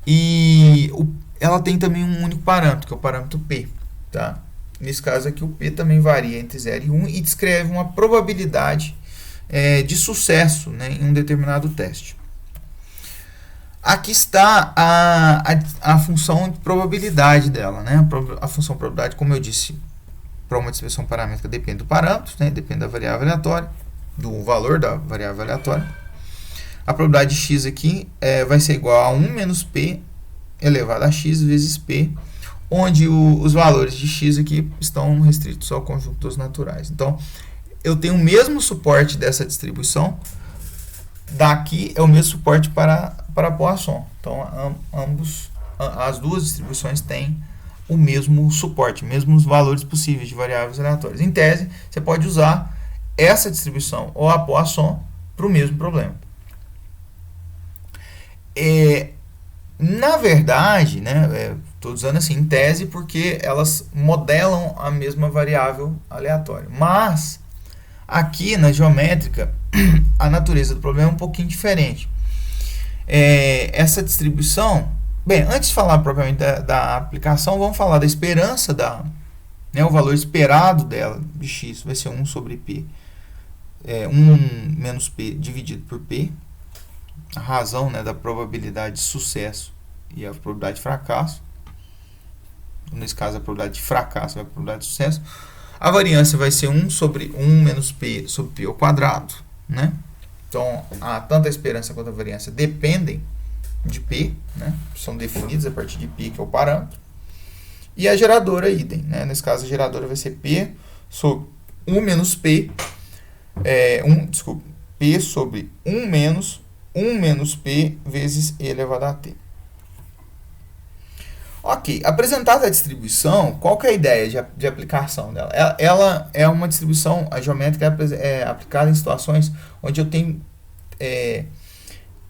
E ela tem também um único parâmetro, que é o parâmetro P, tá? Nesse caso aqui, o P também varia entre 0 e 1 e descreve uma probabilidade de sucesso, né, em um determinado teste. Aqui está a função de probabilidade dela, né? A função probabilidade, como eu disse, para uma distribuição paramétrica depende do parâmetro, né? Depende da variável aleatória, do valor da variável aleatória. A probabilidade de x aqui vai ser igual a 1 menos p elevado a x vezes p, onde os valores de x aqui estão restritos ao conjunto dos naturais. Então, eu tenho o mesmo suporte dessa distribuição. Daqui é o mesmo suporte para a Poisson. Então, as duas distribuições têm o mesmo suporte, mesmos valores possíveis de variáveis aleatórias. Em tese, você pode usar essa distribuição ou a Poisson para o mesmo problema. Na verdade, né, estou usando assim em tese porque elas modelam a mesma variável aleatória. Mas, aqui na geométrica, a natureza do problema é um pouquinho diferente. Essa distribuição, bem, antes de falar propriamente da aplicação, vamos falar da esperança, né, o valor esperado dela, de x, vai ser 1 sobre p, 1 menos p dividido por p, a razão, né, da probabilidade de sucesso e a probabilidade de fracasso. Nesse caso, a probabilidade de fracasso é a probabilidade de sucesso. A variância vai ser 1 sobre 1 menos p sobre p ao quadrado, né? Então, tanto a esperança quanto a variância dependem de p, né? São definidos a partir de p, que é o parâmetro. E a geradora, idem, né? Nesse caso, a geradora vai ser p sobre 1 menos p, p sobre 1 menos p vezes e elevado a t. Ok, apresentada a distribuição, qual que é a ideia de aplicação dela? Ela é uma distribuição, a geométrica é aplicada em situações onde eu tenho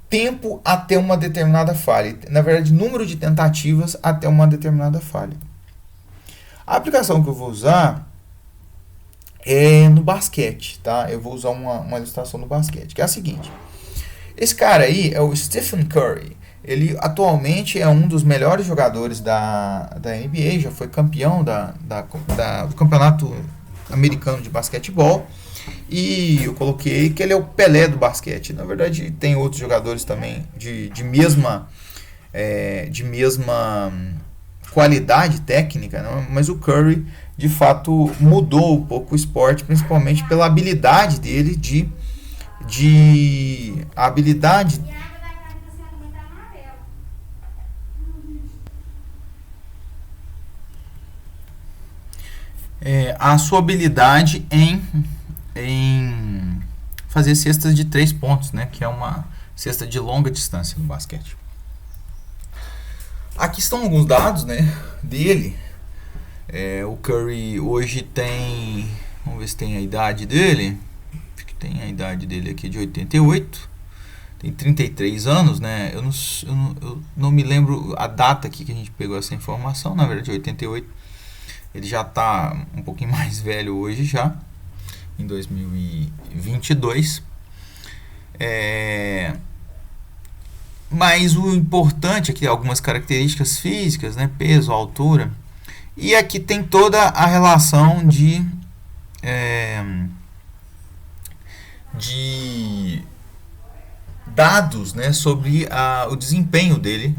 tempo até uma determinada falha. Na verdade, número de tentativas até uma determinada falha. A aplicação que eu vou usar é no basquete, tá? Eu vou usar uma ilustração no basquete, que é a seguinte. Esse cara aí é o Stephen Curry. Ele atualmente é um dos melhores jogadores da NBA, já foi campeão do campeonato americano de basquetebol. E eu coloquei que ele é o Pelé do basquete. Na verdade, tem outros jogadores também de mesma qualidade técnica, né? Mas o Curry, de fato, mudou um pouco o esporte, principalmente pela habilidade dele a sua habilidade em fazer cestas de 3 pontos, né? Que é uma cesta de longa distância no basquete. Aqui estão alguns dados, né, dele. O Curry hoje tem... Vamos ver se tem a idade dele. Acho que tem a idade dele aqui de 88. Tem 33 anos, né? Eu não me lembro a data aqui que a gente pegou essa informação. Na verdade, 88. Ele já está um pouquinho mais velho hoje já. Em 2022. Mas o importante aqui, algumas características físicas, né? Peso, altura. E aqui tem toda a relação de dados, né, sobre o desempenho dele,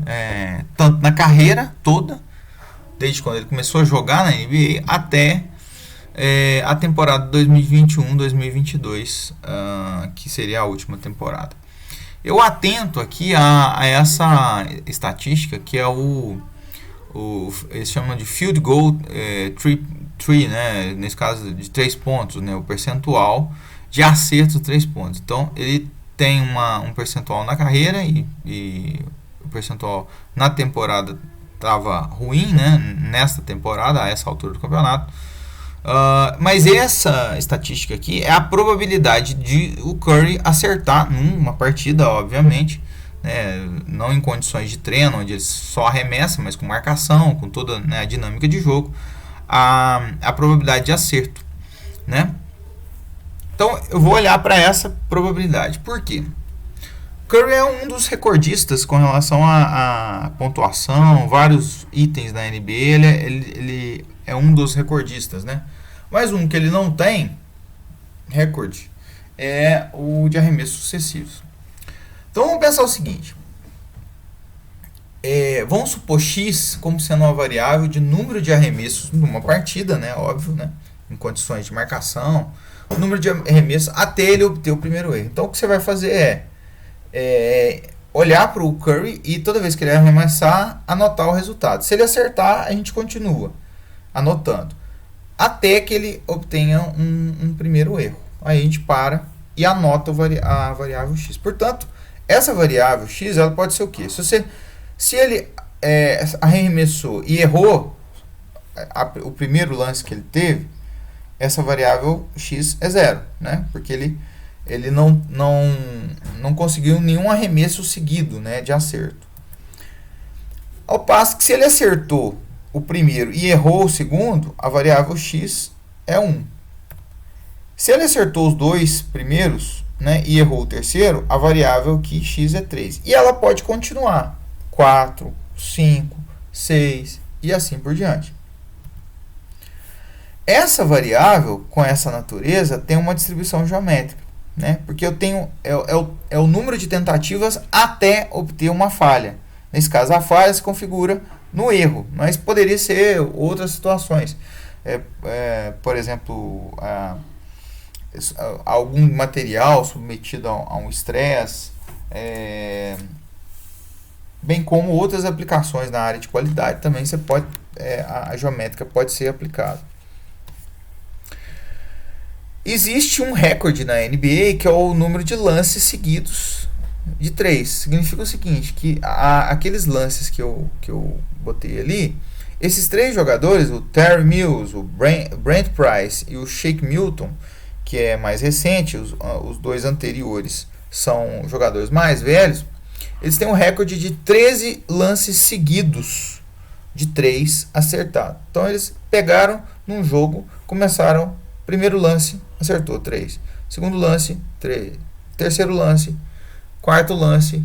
tanto na carreira toda, desde quando ele começou a jogar na NBA até a temporada 2021-2022, que seria a última temporada. Eu atento aqui a essa estatística que é eles chamam de field goal tree, né? Nesse caso de 3 pontos, né? O percentual de acertos de 3 pontos. Então ele tem um percentual na carreira e o percentual na temporada estava ruim, né? Nesta temporada, a essa altura do campeonato. Mas essa estatística aqui é a probabilidade de o Curry acertar numa partida, obviamente, né, não em condições de treino, onde ele só arremessa, mas com marcação, com toda, né, a dinâmica de jogo, a probabilidade de acerto, né? Então eu vou olhar para essa probabilidade. Por quê? Curry é um dos recordistas com relação a pontuação, vários itens da NBA, ele é um dos recordistas, né? Mas um que ele não tem recorde é o de arremessos sucessivos. Então vamos pensar o seguinte. Vamos supor X como sendo uma variável de número de arremessos numa partida, né? Óbvio, né? Em condições de marcação, o número de arremessos até ele obter o primeiro erro. Então o que você vai fazer olhar para o Curry e toda vez que ele arremessar, anotar o resultado. Se ele acertar, a gente continua anotando até que ele obtenha um primeiro erro. Aí a gente para e anota a variável X. Portanto, essa variável X, ela pode ser o quê? Se ele arremessou e errou o primeiro lance que ele teve, essa variável X é 0, né? Porque ele não conseguiu nenhum arremesso seguido, né, de acerto. Ao passo que se ele acertou o primeiro e errou o segundo, a variável X é 1. Se ele acertou os 2 primeiros, né, e errou o terceiro, a variável aqui X é 3. E ela pode continuar. 4, 5, 6 e assim por diante. Essa variável, com essa natureza, tem uma distribuição geométrica, né? Porque eu tenho o número de tentativas até obter uma falha. Nesse caso, a falha se configura no erro, mas poderia ser outras situações. Por exemplo, algum material submetido a um estresse, bem como outras aplicações na área de qualidade também a geométrica pode ser aplicada. Existe um recorde na NBA que é o número de lances seguidos de 3. Significa o seguinte, que aqueles lances que eu botei ali, esses 3 jogadores, o Terry Mills, o Brent Price e o Shake Milton, que é mais recente, os 2 anteriores são jogadores mais velhos, eles têm um recorde de 13 lances seguidos de 3 acertados. Então eles pegaram num jogo, começaram, primeiro lance, acertou 3. Segundo lance, 3. Terceiro lance, quarto lance,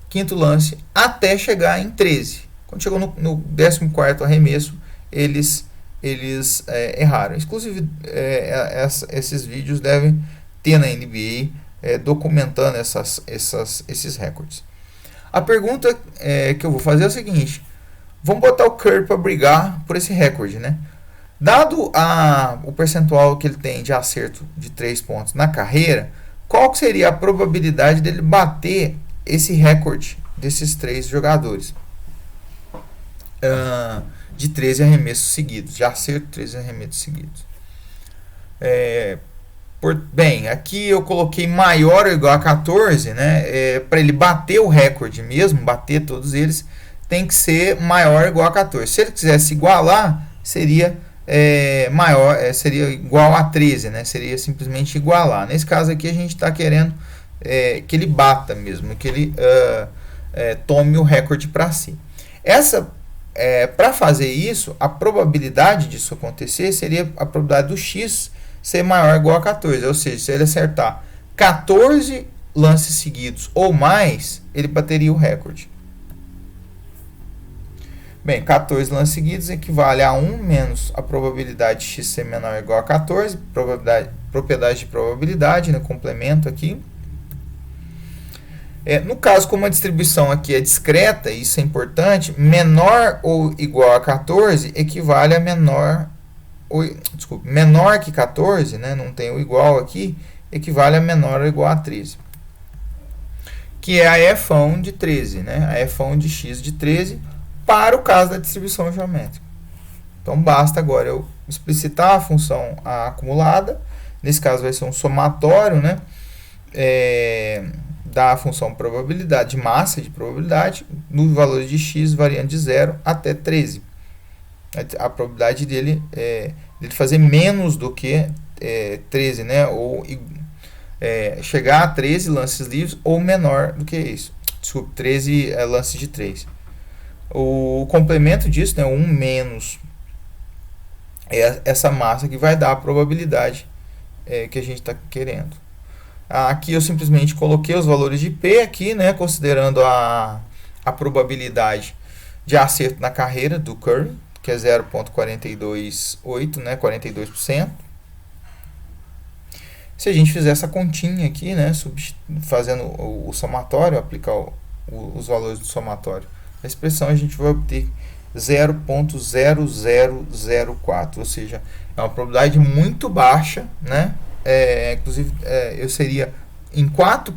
quinto lance, até chegar em 13. Quando chegou no 14º arremesso, eles erraram. Inclusive, esses vídeos devem ter na NBA documentando esses recordes. A pergunta que eu vou fazer é o seguinte: vamos botar o Curry para brigar por esse recorde, né? Dado o percentual que ele tem de acerto de 3 pontos na carreira, qual que seria a probabilidade dele bater esse recorde desses 3 jogadores? De 13 arremessos seguidos, de acerto 13 arremessos seguidos. Bem, aqui eu coloquei maior ou igual a 14, né? Para ele bater o recorde mesmo, bater todos eles, tem que ser maior ou igual a 14. Se ele quisesse igualar, seria maior, seria igual a 13, né? Seria simplesmente igualar. Nesse caso aqui a gente está querendo que ele bata mesmo, que ele tome o recorde para si. Para fazer isso, a probabilidade disso acontecer seria a probabilidade do X ser maior ou igual a 14. Ou seja, se ele acertar 14 lances seguidos ou mais, ele bateria o recorde. Bem, 14 lances seguidos equivale a 1 menos a probabilidade de X ser menor ou igual a 14, propriedade de probabilidade, né, complemento aqui. No caso, como a distribuição aqui é discreta, isso é importante, menor ou igual a 14 equivale a menor que 14, né, não tem o igual aqui, equivale a menor ou igual a 13. Que é a F1 de 13, né, a F1 de X de 13, para o caso da distribuição geométrica. Então, basta agora eu explicitar a função acumulada, nesse caso vai ser um somatório, né, da função probabilidade, de massa de probabilidade, no valor de x variando de 0 até 13. A probabilidade dele fazer menos do que 13, né? Ou chegar a 13 lances livres ou menor do que isso. Desculpe, 13 lances de 3. O complemento disso, né, 1 menos essa massa que vai dar a probabilidade que a gente está querendo. Aqui eu simplesmente coloquei os valores de P aqui, né, considerando a probabilidade de acerto na carreira do Curry, que é 0,428, né, 42%. Se a gente fizer essa continha aqui, né, fazendo o somatório, aplicar os valores do somatório da expressão, a gente vai obter 0,0004, ou seja, é uma probabilidade muito baixa, né? Inclusive, eu seria em 4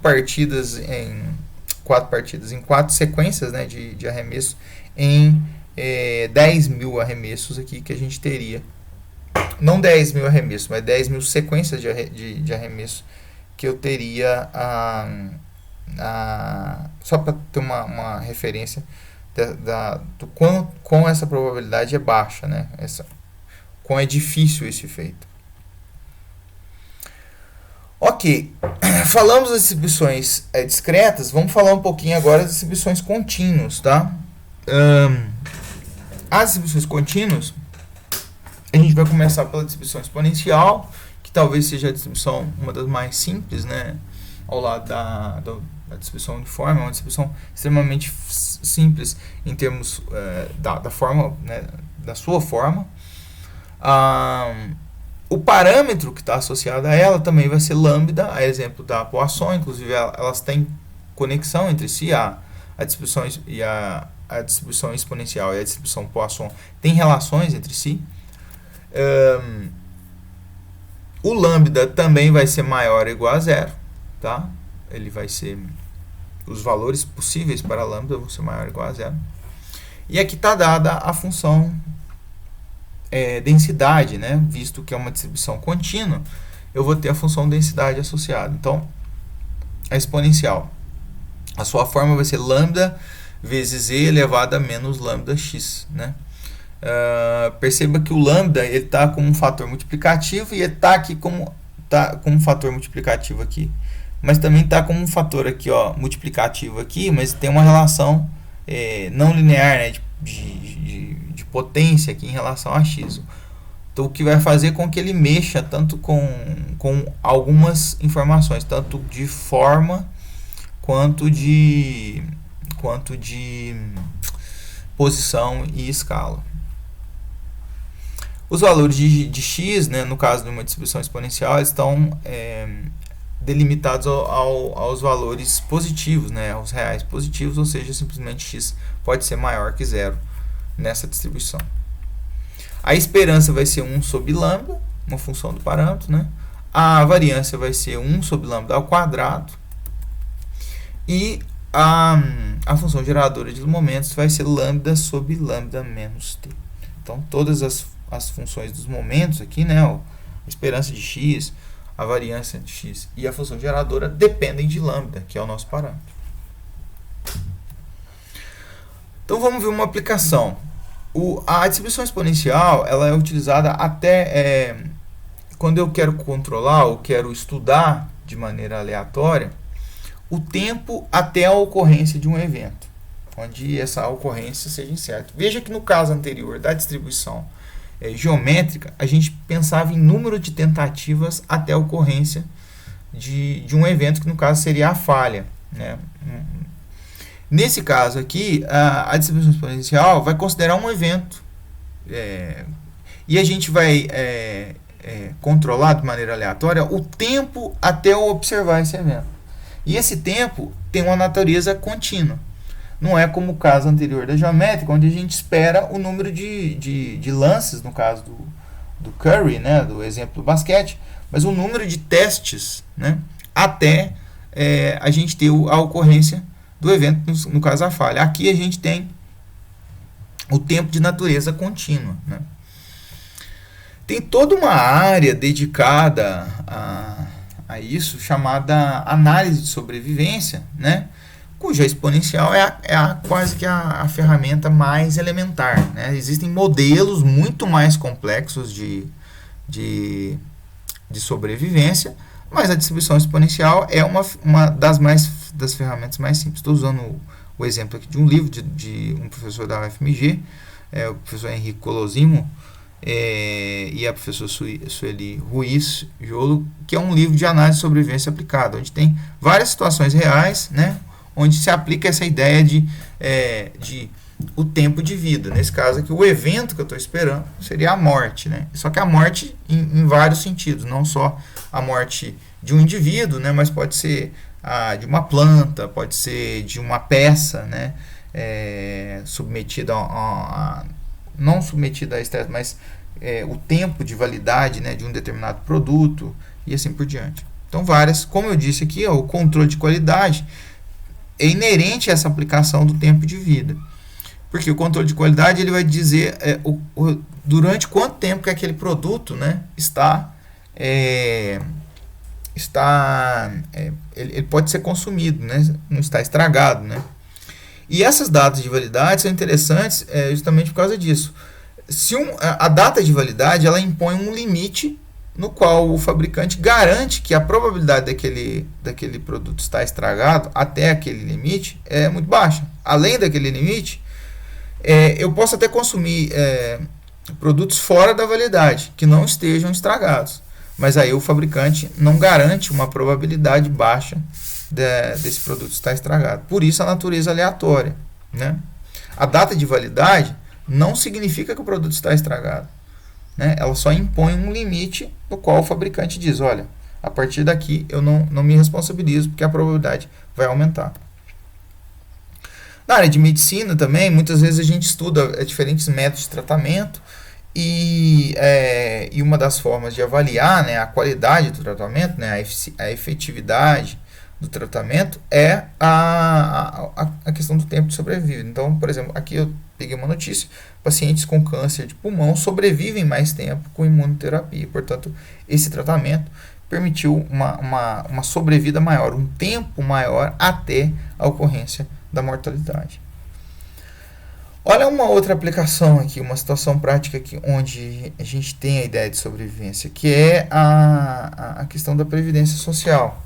sequências, né, de arremessos, em 10 mil arremessos aqui que a gente teria. Não 10 mil arremessos, mas 10 mil sequências de arremessos que eu teria, só para ter uma referência do quão essa probabilidade é baixa, né? Quão é difícil esse feito. Ok, falamos das distribuições discretas, vamos falar um pouquinho agora das distribuições contínuas, tá? As distribuições contínuas, a gente vai começar pela distribuição exponencial, que talvez seja a distribuição uma das mais simples, né? Ao lado da distribuição uniforme, é uma distribuição extremamente simples em termos da forma, né? Da sua forma. O parâmetro que está associado a ela também vai ser lambda, a exemplo da Poisson. Inclusive elas têm conexão entre si, a distribuição exponencial e a distribuição Poisson têm relações entre si. O lambda também vai ser maior ou igual a 0, tá? Ele vai ser, os valores possíveis para lambda vão ser maior ou igual a 0. E aqui está dada a função densidade, né? Visto que é uma distribuição contínua, eu vou ter a função densidade associada. Então, a exponencial, a sua forma vai ser lambda vezes e elevado a menos lambda x, né? Perceba que o lambda está como um fator multiplicativo e ele está aqui como um fator multiplicativo aqui mas também está como um fator aqui, ó, multiplicativo aqui, mas tem uma relação não linear, né, de potência aqui em relação a x. Então, o que vai fazer com que ele mexa tanto com algumas informações, tanto de forma quanto de posição e escala. Os valores de x, né, no caso de uma distribuição exponencial, estão delimitados aos valores positivos, né, aos reais positivos, ou seja, simplesmente x pode ser maior que zero nessa distribuição. A esperança vai ser 1 sobre lambda, uma função do parâmetro, né? A variância vai ser 1 sobre lambda ao quadrado. E a função geradora de momentos vai ser lambda sobre lambda menos t. Então, todas as funções dos momentos aqui, né? A esperança de x, a variância de x e a função geradora dependem de lambda, que é o nosso parâmetro. Então, vamos ver uma aplicação. A distribuição exponencial ela é utilizada até quando eu quero controlar ou quero estudar de maneira aleatória o tempo até a ocorrência de um evento, onde essa ocorrência seja incerta. Veja que no caso anterior da distribuição geométrica, a gente pensava em número de tentativas até a ocorrência de um evento, que no caso seria a falha, né? Nesse caso aqui, a distribuição exponencial vai considerar um evento e a gente vai controlar de maneira aleatória o tempo até eu observar esse evento. E esse tempo tem uma natureza contínua. Não é como o caso anterior da geométrica, onde a gente espera o número de lances, no caso do Curry, né, do exemplo do basquete, mas o número de testes, né, até a gente ter a ocorrência do evento, no caso a falha. Aqui a gente tem o tempo de natureza contínua, né? Tem toda uma área dedicada a isso, chamada análise de sobrevivência, né? Cuja exponencial quase que a ferramenta mais elementar, né? Existem modelos muito mais complexos de sobrevivência, mas a distribuição exponencial é uma das ferramentas mais simples. Estou usando o exemplo aqui de um livro de um professor da UFMG, o professor Henrique Colosimo, e a professora Sueli Ruiz Jolo, que é um livro de análise de sobrevivência aplicada, onde tem várias situações reais, né, onde se aplica essa ideia de o tempo de vida. Nesse caso aqui, o evento que eu estou esperando seria a morte, né? Só que a morte em vários sentidos, não só a morte de um indivíduo, né, mas pode ser de uma planta, pode ser de uma peça, né, submetida não submetida a estresse, mas o tempo de validade, né, de um determinado produto e assim por diante. Então, como eu disse aqui, o controle de qualidade é inerente a essa aplicação do tempo de vida. Porque o controle de qualidade ele vai dizer durante quanto tempo que aquele produto, né, ele pode ser consumido, né, não está estragado, né. E essas datas de validade são interessantes justamente por causa disso. A data de validade ela impõe um limite no qual o fabricante garante que a probabilidade daquele produto estar estragado até aquele limite é muito baixa. Além daquele limite, eu posso até consumir produtos fora da validade, que não estejam estragados. Mas aí o fabricante não garante uma probabilidade baixa desse produto estar estragado. Por isso a natureza aleatória, né? A data de validade não significa que o produto está estragado, né? Ela só impõe um limite no qual o fabricante diz, olha, a partir daqui eu não me responsabilizo porque a probabilidade vai aumentar. Na área de medicina também, muitas vezes a gente estuda diferentes métodos de tratamento e uma das formas de avaliar, né, a qualidade do tratamento, né, a efetividade do tratamento é a questão do tempo de sobrevivência. Então, por exemplo, aqui eu peguei uma notícia, pacientes com câncer de pulmão sobrevivem mais tempo com imunoterapia, portanto, esse tratamento permitiu uma sobrevida maior, um tempo maior até a ocorrência da mortalidade. Olha uma outra aplicação aqui, uma situação prática aqui, onde a gente tem a ideia de sobrevivência, que é a questão da previdência social.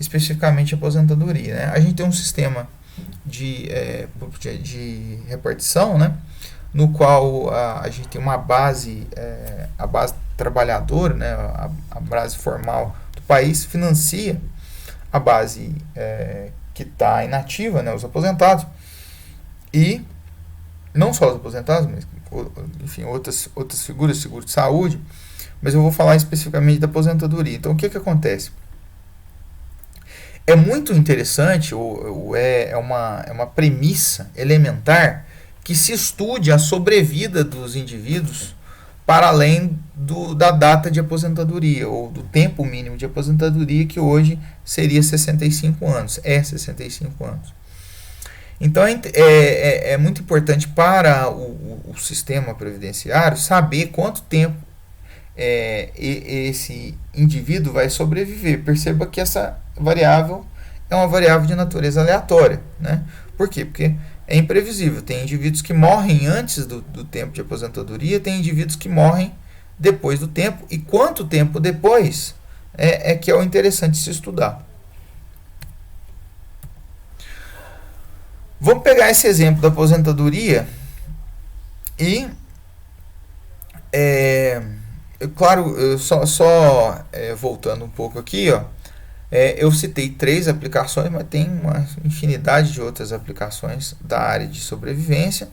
especificamente a aposentadoria, né? A gente tem um sistema de repartição, né? No qual a gente tem uma base, a base trabalhadora, né? A base formal do país financia a base que está inativa, né? Os aposentados, e não só os aposentados, mas enfim, outras figuras, seguro de saúde, mas eu vou falar especificamente da aposentadoria. Então, o que acontece? É muito interessante, é uma premissa elementar que se estude a sobrevida dos indivíduos para além da data de aposentadoria, ou do tempo mínimo de aposentadoria, que hoje seria 65 anos, 65 anos. Então é muito importante para o sistema previdenciário saber quanto tempo esse indivíduo vai sobreviver. Perceba que essa variável é uma variável de natureza aleatória, né? Por quê? Porque é imprevisível. Tem indivíduos que morrem antes do tempo de aposentadoria, tem indivíduos que morrem depois do tempo, e quanto tempo depois que é o interessante se estudar. Vamos pegar esse exemplo da aposentadoria e, claro, voltando um pouco aqui, ó, eu citei 3 aplicações, mas tem uma infinidade de outras aplicações da área de sobrevivência,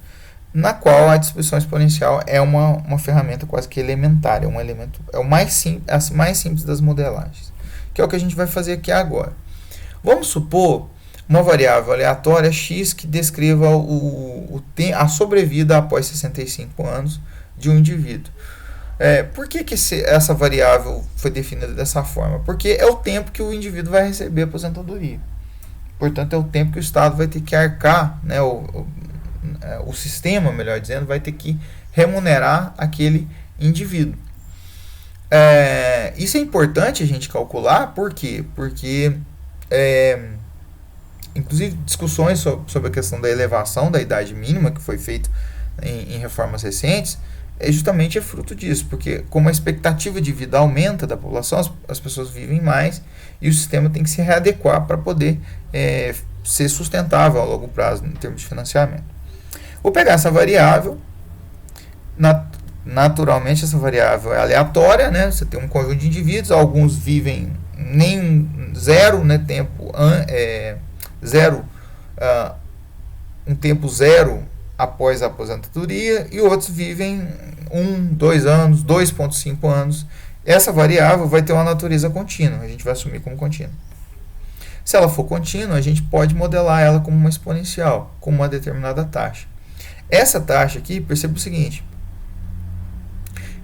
na qual a distribuição exponencial é uma ferramenta quase que elementar, é a mais simples das modelagens, que é o que a gente vai fazer aqui agora. Vamos supor uma variável aleatória x que descreva a sobrevida após 65 anos de um indivíduo. Por que essa variável foi definida dessa forma? Porque é o tempo que o indivíduo vai receber a aposentadoria. Portanto, é o tempo que o Estado vai ter que arcar, né, o sistema, melhor dizendo, vai ter que remunerar aquele indivíduo. Isso é importante a gente calcular, por quê? Porque inclusive discussões sobre a questão da elevação da idade mínima que foi feita em reformas recentes justamente é fruto disso, porque como a expectativa de vida aumenta da população, as pessoas vivem mais e o sistema tem que se readequar para poder ser sustentável a longo prazo em termos de financiamento. Vou pegar essa variável, naturalmente essa variável é aleatória, né? Você tem um conjunto de indivíduos, alguns vivem zero, né, tempo zero, um tempo zero após a aposentadoria, e outros vivem 2 anos, 2,5 anos. Essa variável vai ter uma natureza contínua, a gente vai assumir como contínua. Se ela for contínua, a gente pode modelar ela como uma exponencial, com uma determinada taxa. Essa taxa aqui, perceba o seguinte,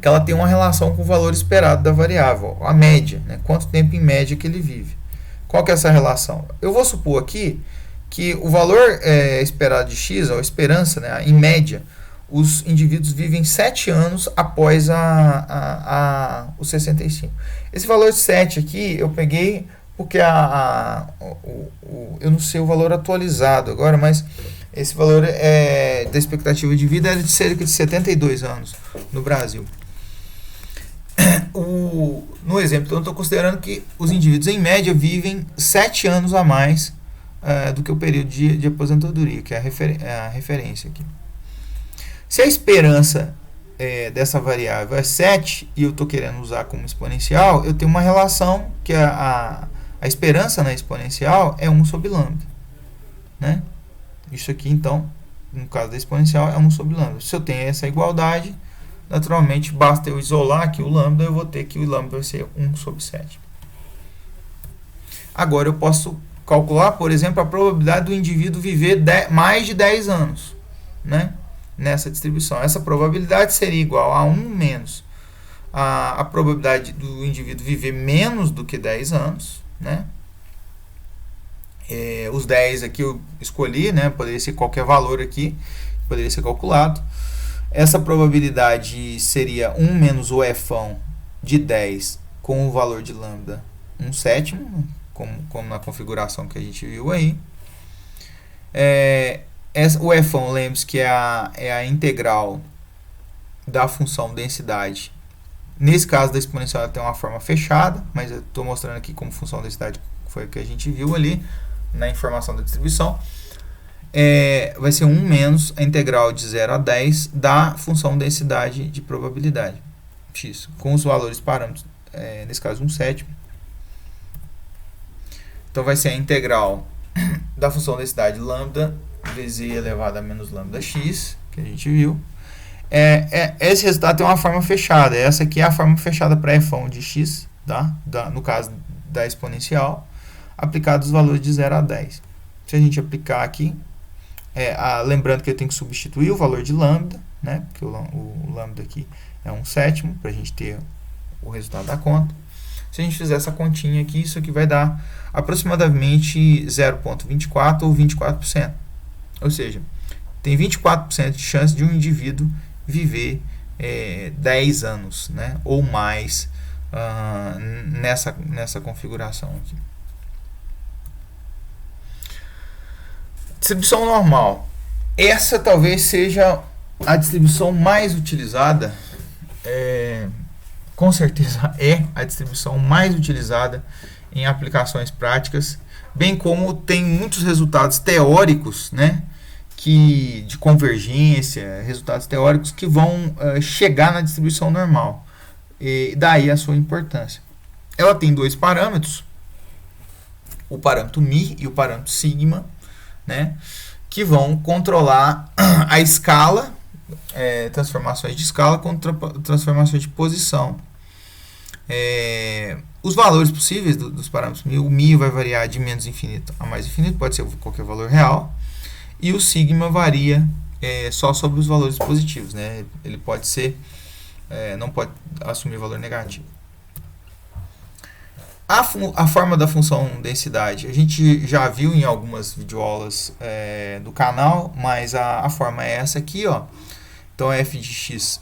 que ela tem uma relação com o valor esperado da variável, a média, né? Quanto tempo em média que ele vive. Qual que é essa relação? Eu vou supor aqui que o valor esperado de x, ou esperança, né, em média, os indivíduos vivem 7 anos após os 65. Esse valor 7 aqui eu peguei porque eu não sei o valor atualizado agora, mas esse valor da expectativa de vida é de cerca de 72 anos no Brasil. No exemplo, então, eu estou considerando que os indivíduos, em média, vivem 7 anos a mais do que o período de aposentadoria, que é a referência aqui. Se a esperança dessa variável é 7 e eu estou querendo usar como exponencial, eu tenho uma relação que a esperança na exponencial é 1 sobre lambda, né? Isso aqui, então, no caso da exponencial, é 1 sobre lambda. Se eu tenho essa igualdade, naturalmente, basta eu isolar aqui o lambda, eu vou ter que o lambda vai ser 1 sobre 7. Agora, eu posso calcular, por exemplo, a probabilidade do indivíduo viver mais de 10 anos, né, nessa distribuição. Essa probabilidade seria igual a 1 menos a probabilidade do indivíduo viver menos do que 10 anos, né? Os 10 aqui eu escolhi, né, poderia ser qualquer valor aqui, poderia ser calculado. Essa probabilidade seria 1 menos o Fão de 10 com o valor de lambda 1/7, como na configuração que a gente viu aí. O Fão, lembre-se que é a integral da função densidade. Nesse caso da exponencial ela tem uma forma fechada, mas eu estou mostrando aqui como função densidade foi o que a gente viu ali na informação da distribuição. Vai ser 1 menos a integral de 0 a 10 da função densidade de probabilidade, x, com os valores parâmetros, nesse caso 1/7. Então vai ser a integral da função densidade lambda vezes e elevado a menos lambda x, que a gente viu. Esse resultado tem uma forma fechada. Essa aqui é a forma fechada para f de x, tá? No caso da exponencial, aplicados os valores de 0 a 10. Se a gente aplicar aqui, lembrando que eu tenho que substituir o valor de lambda, né? Porque o lambda aqui é 1/7, para a gente ter o resultado da conta. Se a gente fizer essa continha aqui, isso aqui vai dar aproximadamente 0,24 ou 24%. Ou seja, tem 24% de chance de um indivíduo viver 10 anos, né, ou mais nessa configuração aqui. Distribuição normal. Essa talvez seja a distribuição mais utilizada, com certeza é a distribuição mais utilizada em aplicações práticas, bem como tem muitos resultados teóricos, né, de convergência, resultados teóricos que vão chegar na distribuição normal. E daí a sua importância. Ela tem dois parâmetros, o parâmetro μ e o parâmetro sigma, né, que vão controlar a escala, transformações de escala contra transformações de posição. Os valores possíveis dos parâmetros μ, o μ vai variar de menos infinito a mais infinito, pode ser qualquer valor real, e o sigma varia só sobre os valores positivos, né? Ele pode ser, não pode assumir valor negativo. A forma da função densidade, a gente já viu em algumas videoaulas do canal, mas a forma é essa aqui, ó. Então, f de x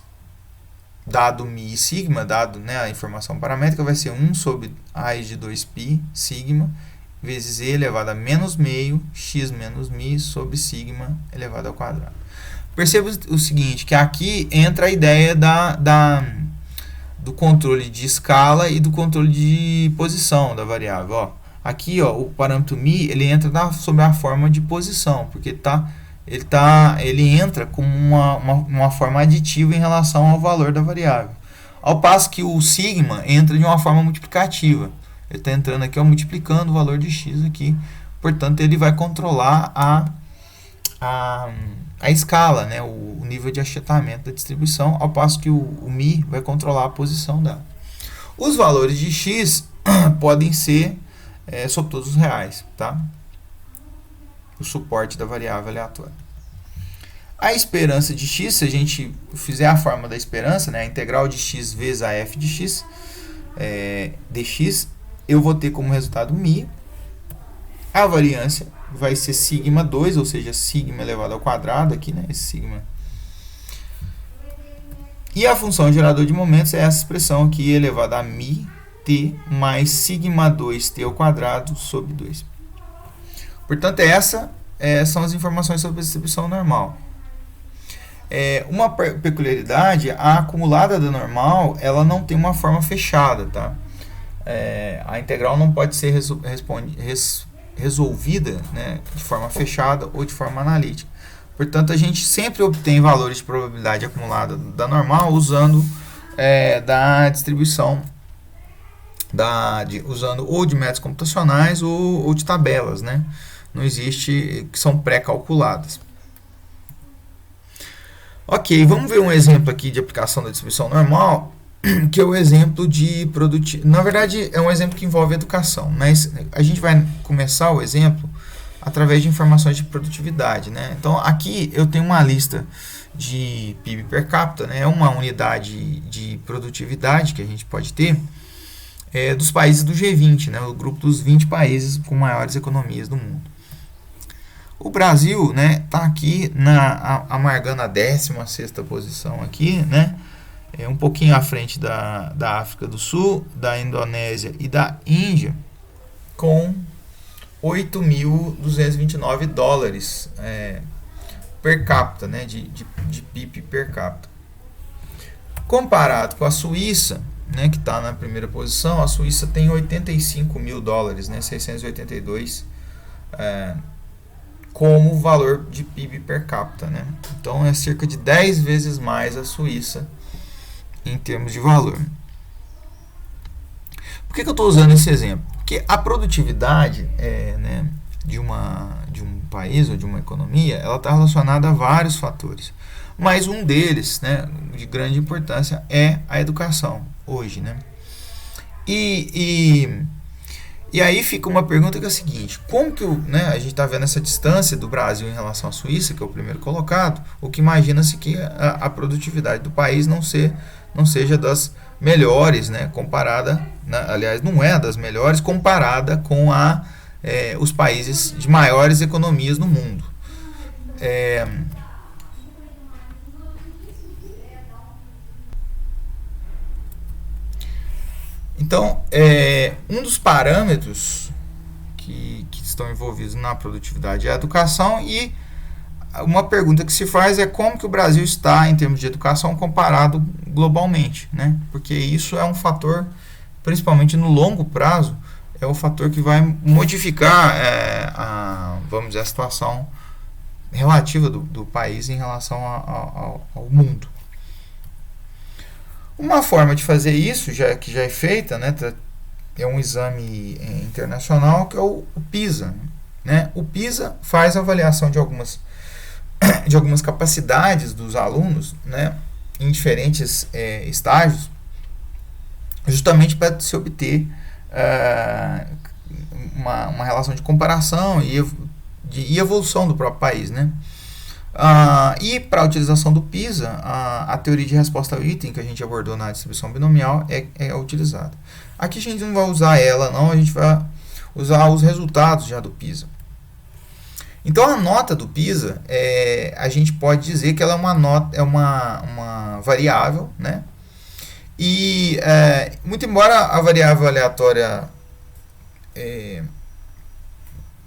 dado μ e sigma, dado, né, a informação paramétrica, vai ser 1 sobre raiz de 2π sigma vezes e elevado a menos meio x menos μ sobre sigma elevado ao quadrado. Perceba o seguinte, que aqui entra a ideia do controle de escala e do controle de posição da variável. Ó, aqui, ó, o parâmetro μ ele entra sob a forma de posição, porque ele entra como uma forma aditiva em relação ao valor da variável. Ao passo que o sigma entra de uma forma multiplicativa. Ele está entrando aqui, ó, multiplicando o valor de x aqui. Portanto, ele vai controlar a escala, né, o nível de achatamento da distribuição, ao passo que o μ vai controlar a posição dela. Os valores de x podem ser sobre todos os reais, tá? O suporte da variável aleatória. A esperança de x, se a gente fizer a forma da esperança, né, a integral de x vezes a f de x, dx, eu vou ter como resultado μ. A variância vai ser sigma 2, ou seja, sigma elevado ao quadrado aqui, né, esse sigma. E a função gerador de momentos é essa expressão aqui, elevada a μ t mais sigma 2t ao quadrado sobre 2. Portanto, são as informações sobre a distribuição normal. Uma peculiaridade, a acumulada da normal, ela não tem uma forma fechada, tá? A integral não pode ser resolvida, né, de forma fechada ou de forma analítica. Portanto, a gente sempre obtém valores de probabilidade acumulada da normal usando da distribuição, usando ou de métodos computacionais ou de tabelas, né? Não existe, que são pré-calculadas. Ok, vamos ver um exemplo aqui de aplicação da distribuição normal, que é o exemplo de produtividade. Na verdade, é um exemplo que envolve educação, mas a gente vai começar o exemplo através de informações de produtividade, né? Então, aqui eu tenho uma lista de PIB per capita, né? É uma unidade de produtividade que a gente pode ter dos países do G20, né? O grupo dos 20 países com maiores economias do mundo. O Brasil, né, tá aqui amargando a 16ª posição aqui, né? Um pouquinho à frente da África do Sul, da Indonésia e da Índia, com 8.229 dólares per capita, né, de PIB per capita. Comparado com a Suíça, né, que está na primeira posição. A Suíça tem 85 mil dólares, né, 682 como valor de PIB per capita, né? Então é cerca de 10 vezes mais a Suíça em termos de valor. Por que eu estou usando esse exemplo? Porque a produtividade né, de um país ou de uma economia, ela está relacionada a vários fatores. Mas um deles, né, de grande importância, é a educação hoje, né? E aí fica uma pergunta que é a seguinte: como que né, a gente está vendo essa distância do Brasil em relação à Suíça, que é o primeiro colocado, o que imagina-se que a produtividade do país não seja das melhores, né, comparada, né, aliás, não é das melhores comparada com os países de maiores economias no mundo. Então, um dos parâmetros que estão envolvidos na produtividade é a educação, e uma pergunta que se faz é como que o Brasil está em termos de educação comparado globalmente, né? Porque isso é um fator, principalmente no longo prazo, é o fator que vai modificar vamos dizer, a situação relativa do país em relação ao mundo. Uma forma de fazer isso, que já é feita, né, é um exame internacional, que é o PISA. Né? O PISA faz a avaliação de algumas capacidades dos alunos, né, em diferentes estágios, justamente para se obter uma relação de comparação e evolução do próprio país, né? E para a utilização do PISA, a teoria de resposta ao item que a gente abordou na distribuição binomial é utilizada. Aqui a gente não vai usar ela, não, a gente vai usar os resultados já do PISA. Então a nota do PISA, a gente pode dizer que ela é uma variável, né? E muito embora a variável aleatória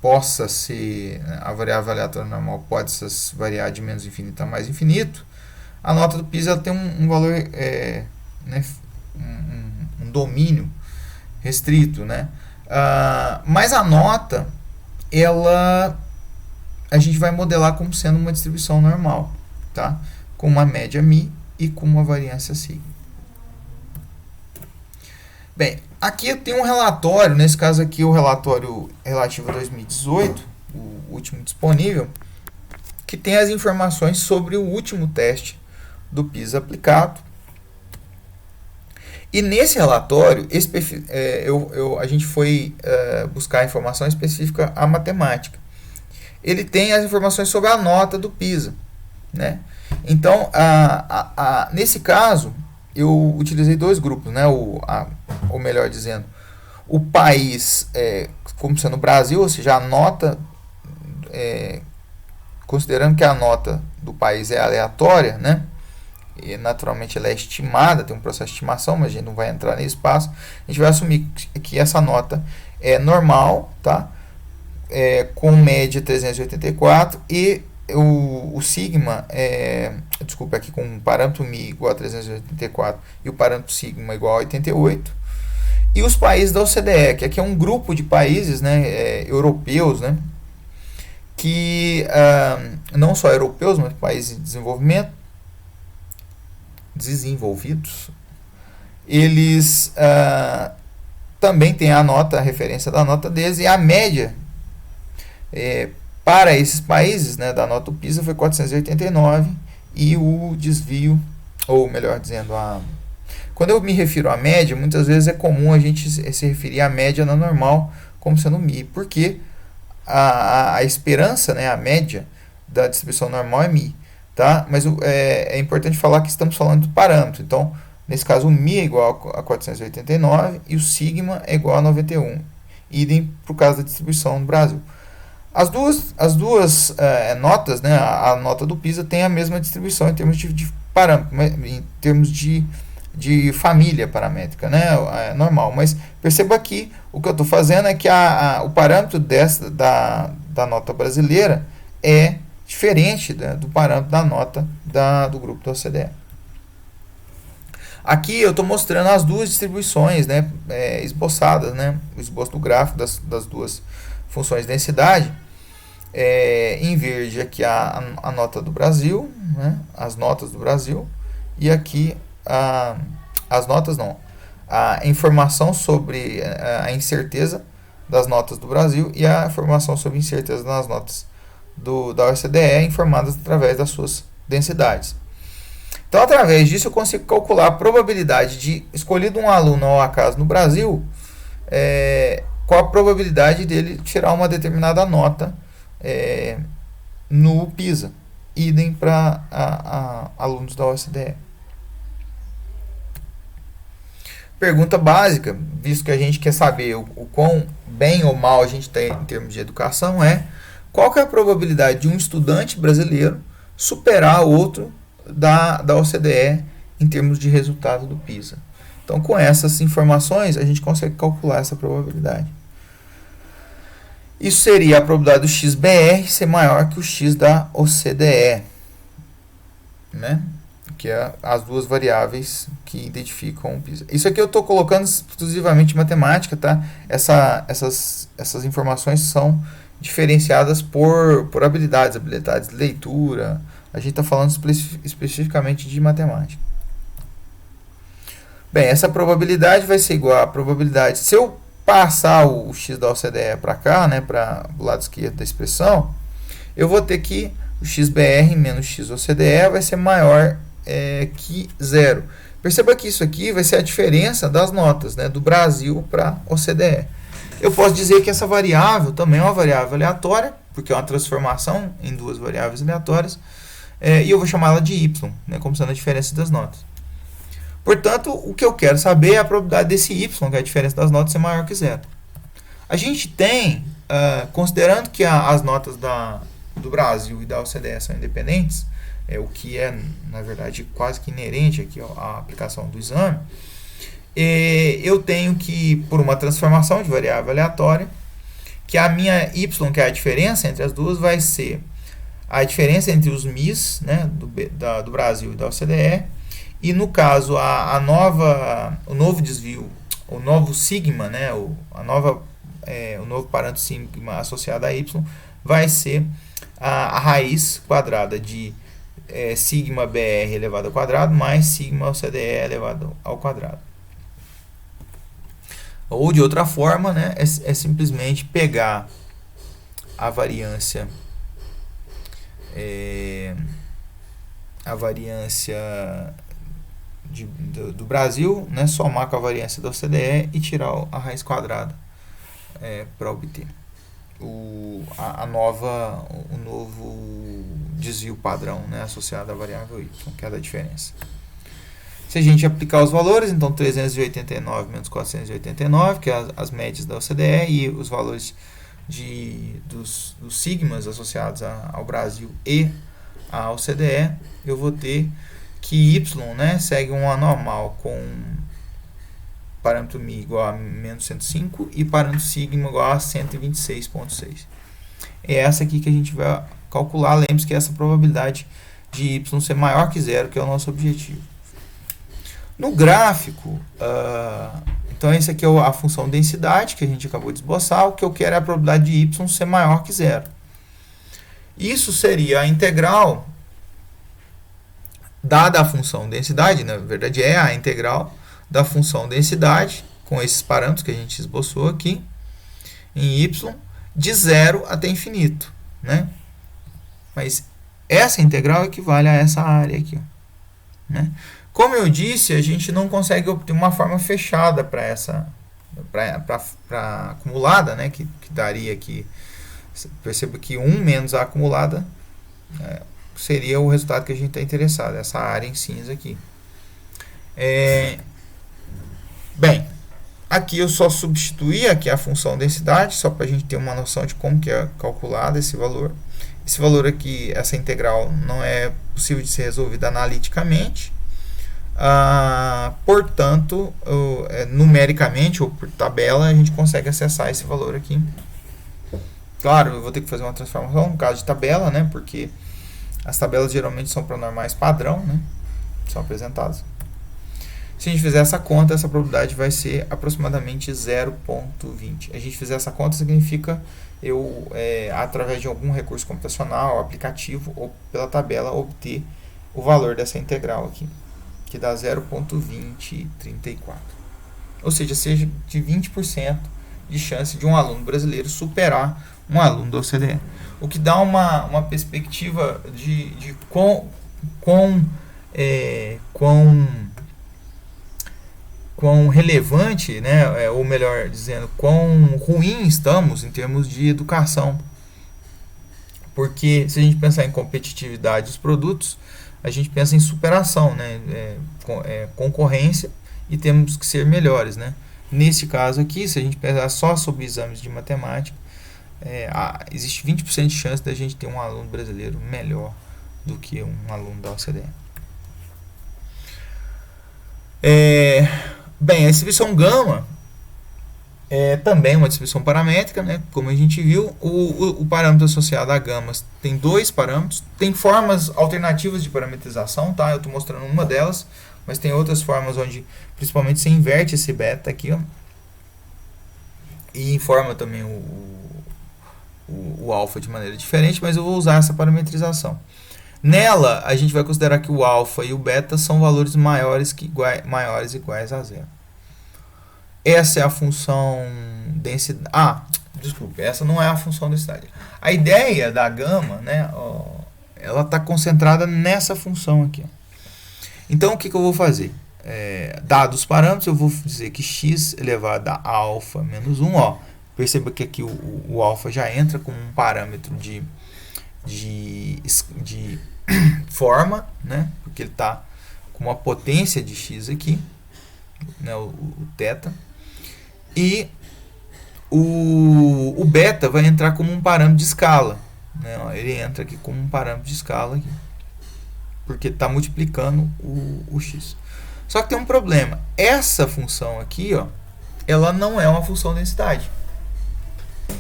possa ser, a variável aleatória normal pode variar de menos infinito a mais infinito, a nota do PISA ela tem um valor, né, um domínio restrito, né? Mas a nota, a gente vai modelar como sendo uma distribuição normal, tá? Com uma média μ e com uma variância sigma. Bem, aqui eu tenho um relatório, nesse caso aqui o relatório relativo a 2018, o último disponível, que tem as informações sobre o último teste do PISA aplicado. E nesse relatório, a gente foi buscar informação específica à matemática. Ele tem as informações sobre a nota do PISA, né? Então, nesse caso, eu utilizei dois grupos, né? Ou melhor dizendo, o país como sendo o Brasil, ou seja, a nota, considerando que a nota do país é aleatória, né? E naturalmente ela é estimada, tem um processo de estimação, mas a gente não vai entrar nesse espaço. A gente vai assumir que essa nota é normal, tá? Com média 384 e o sigma, desculpa, aqui com um parâmetro μ igual a 384 e o parâmetro sigma igual a 88. E os países da OCDE, que aqui é um grupo de países, né, europeus, né, que não só europeus, mas países em desenvolvidos, eles também têm a referência da nota deles, e a média para esses países, né, da nota do PISA foi 489, e o desvio, ou melhor dizendo, quando eu me refiro à média, muitas vezes é comum a gente se referir à média na normal como sendo μ, porque a esperança, né, a média da distribuição normal é μ, tá? Mas é importante falar que estamos falando do parâmetro. Então, nesse caso, o μ é igual a 489 e o sigma é igual a 91. Idem para o caso da distribuição no Brasil. As duas notas, né, a nota do PISA tem a mesma distribuição em termos de parâmetro, em termos de família paramétrica, né, normal. Mas perceba que o que eu estou fazendo é que o parâmetro da nota brasileira é diferente, né, do parâmetro da nota do grupo da OCDE. Aqui eu estou mostrando as duas distribuições, né, esboçadas, né, o esboço do gráfico das duas funções de densidade. Em verde aqui a nota do Brasil, né, as notas do Brasil, e aqui as notas não, a informação sobre a incerteza das notas do Brasil e a informação sobre incerteza das notas da OCDE informadas através das suas densidades. Então, através disso, eu consigo calcular a probabilidade de, escolhido um aluno ao acaso no Brasil, qual a probabilidade dele tirar uma determinada nota no PISA, idem para alunos da OCDE. Pergunta básica, visto que a gente quer saber o quão bem ou mal a gente está em termos de educação, qual que é a probabilidade de um estudante brasileiro superar outro da OCDE em termos de resultado do PISA. Então, com essas informações, a gente consegue calcular essa probabilidade. Isso seria a probabilidade do XBR ser maior que o X da OCDE, né? Que é as duas variáveis que identificam o PISA. Isso aqui eu estou colocando exclusivamente em matemática, tá? Essas informações são diferenciadas por habilidades de leitura. A gente está falando especificamente de matemática. Bem, essa probabilidade vai ser igual à probabilidade. Se eu passar o x da OCDE para cá, né, para o lado esquerdo da expressão, eu vou ter que o xBR menos x OCDE vai ser maior que zero. Perceba que isso aqui vai ser a diferença das notas, né, do Brasil para OCDE. Eu posso dizer que essa variável também é uma variável aleatória, porque é uma transformação em duas variáveis aleatórias, e eu vou chamar ela de y, né, como sendo a diferença das notas. Portanto, o que eu quero saber é a probabilidade desse y, que é a diferença das notas, ser maior que zero. A gente tem, considerando que as notas do Brasil e da OCDE são independentes, o que é, na verdade, quase que inerente aqui à aplicação do exame, eu tenho que, por uma transformação de variável aleatória, que a minha y, que é a diferença entre as duas, vai ser a diferença entre os MIs, né, do Brasil e da OCDE, e no caso o novo desvio, o novo sigma, né, o novo parâmetro sigma associado a y, vai ser a raiz quadrada de sigma BR elevado ao quadrado mais sigma OCDE elevado ao quadrado. Ou de outra forma, né, é simplesmente pegar a variância do Brasil, né, somar com a variância da OCDE e tirar a raiz quadrada para obter o novo desvio padrão, né, associado à variável y, que é a diferença. Se a gente aplicar os valores, então 389 menos 489, que é as médias da OCDE, e os valores dos sigmas associados ao Brasil e à OCDE, eu vou ter que y, né, segue um anormal com parâmetro mi igual a menos 105 e parâmetro sigma igual a 126,6. É essa aqui que a gente vai calcular. Lembre-se que é essa probabilidade de y ser maior que zero, que é o nosso objetivo. No gráfico, então essa aqui é a função densidade que a gente acabou de esboçar. O que eu quero é a probabilidade de y ser maior que zero. Isso seria a integral dada a função densidade, na verdade é a integral da função densidade, com esses parâmetros que a gente esboçou aqui, em y, de zero até infinito, né? Mas essa integral equivale a essa área aqui, né? Como eu disse, a gente não consegue obter uma forma fechada para acumulada, né? Que daria aqui, perceba que 1 menos a acumulada seria o resultado que a gente está interessado, essa área em cinza aqui. Bem, aqui eu só substituí aqui a função densidade, só para a gente ter uma noção de como que é calculado esse valor. Esse valor aqui, essa integral, não é possível de ser resolvida analiticamente. Portanto, numericamente ou por tabela, a gente consegue acessar esse valor aqui. Claro, eu vou ter que fazer uma transformação no caso de tabela, né, porque as tabelas geralmente são pronormais padrão, né, são apresentadas. Se Se a gente fizer essa conta, essa probabilidade vai ser aproximadamente 0,20. A gente fizer essa conta significa eu, através de algum recurso computacional, aplicativo ou pela tabela, obter o valor dessa integral aqui, que dá 0,2034. Ou seja de 20% de chance de um aluno brasileiro superar um aluno da OCDE. O que dá uma perspectiva de quão relevante, né, ou melhor dizendo, quão ruim estamos em termos de educação. Porque se a gente pensar em competitividade dos produtos, a gente pensa em superação, né, concorrência, e temos que ser melhores, né. Nesse caso aqui, se a gente pensar só sobre exames de matemática, existe 20% de chance da gente ter um aluno brasileiro melhor do que um aluno da OCDE. Bem, a distribuição gama é também uma distribuição paramétrica, né? Como a gente viu, o parâmetro associado a gamas tem dois parâmetros, tem formas alternativas de parametrização, tá? Eu estou mostrando uma delas, mas tem outras formas onde principalmente você inverte esse beta aqui, ó, e informa também o alfa de maneira diferente, mas eu vou usar essa parametrização. Nela, a gente vai considerar que o alfa e o beta são valores maiores iguais a zero. Essa é a função densidade. Desculpa, essa não é a função densidade. A ideia da gama, né, ela está concentrada nessa função aqui. Então, o que eu vou fazer? Dados os parâmetros, eu vou dizer que x elevado a alfa menos 1. Perceba que aqui o alfa já entra como um parâmetro de forma, né? Porque ele está com uma potência de x aqui, né? O θ. E o beta vai entrar como um parâmetro de escala, né? Ele entra aqui como um parâmetro de escala aqui, porque está multiplicando o x. Só que tem um problema. Essa função aqui, ó, ela não é uma função densidade,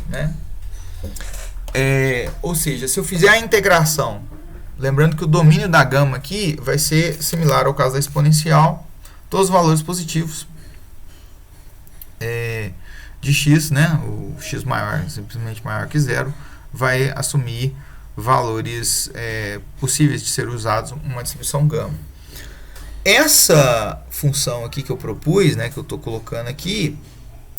né? Ou seja, se eu fizer a integração, lembrando que o domínio da gama aqui vai ser similar ao caso da exponencial, todos os valores positivos de x, né, o x maior, simplesmente maior que zero, vai assumir valores possíveis de ser usados numa distribuição gama. Essa função aqui que eu propus, né, que eu estou colocando aqui,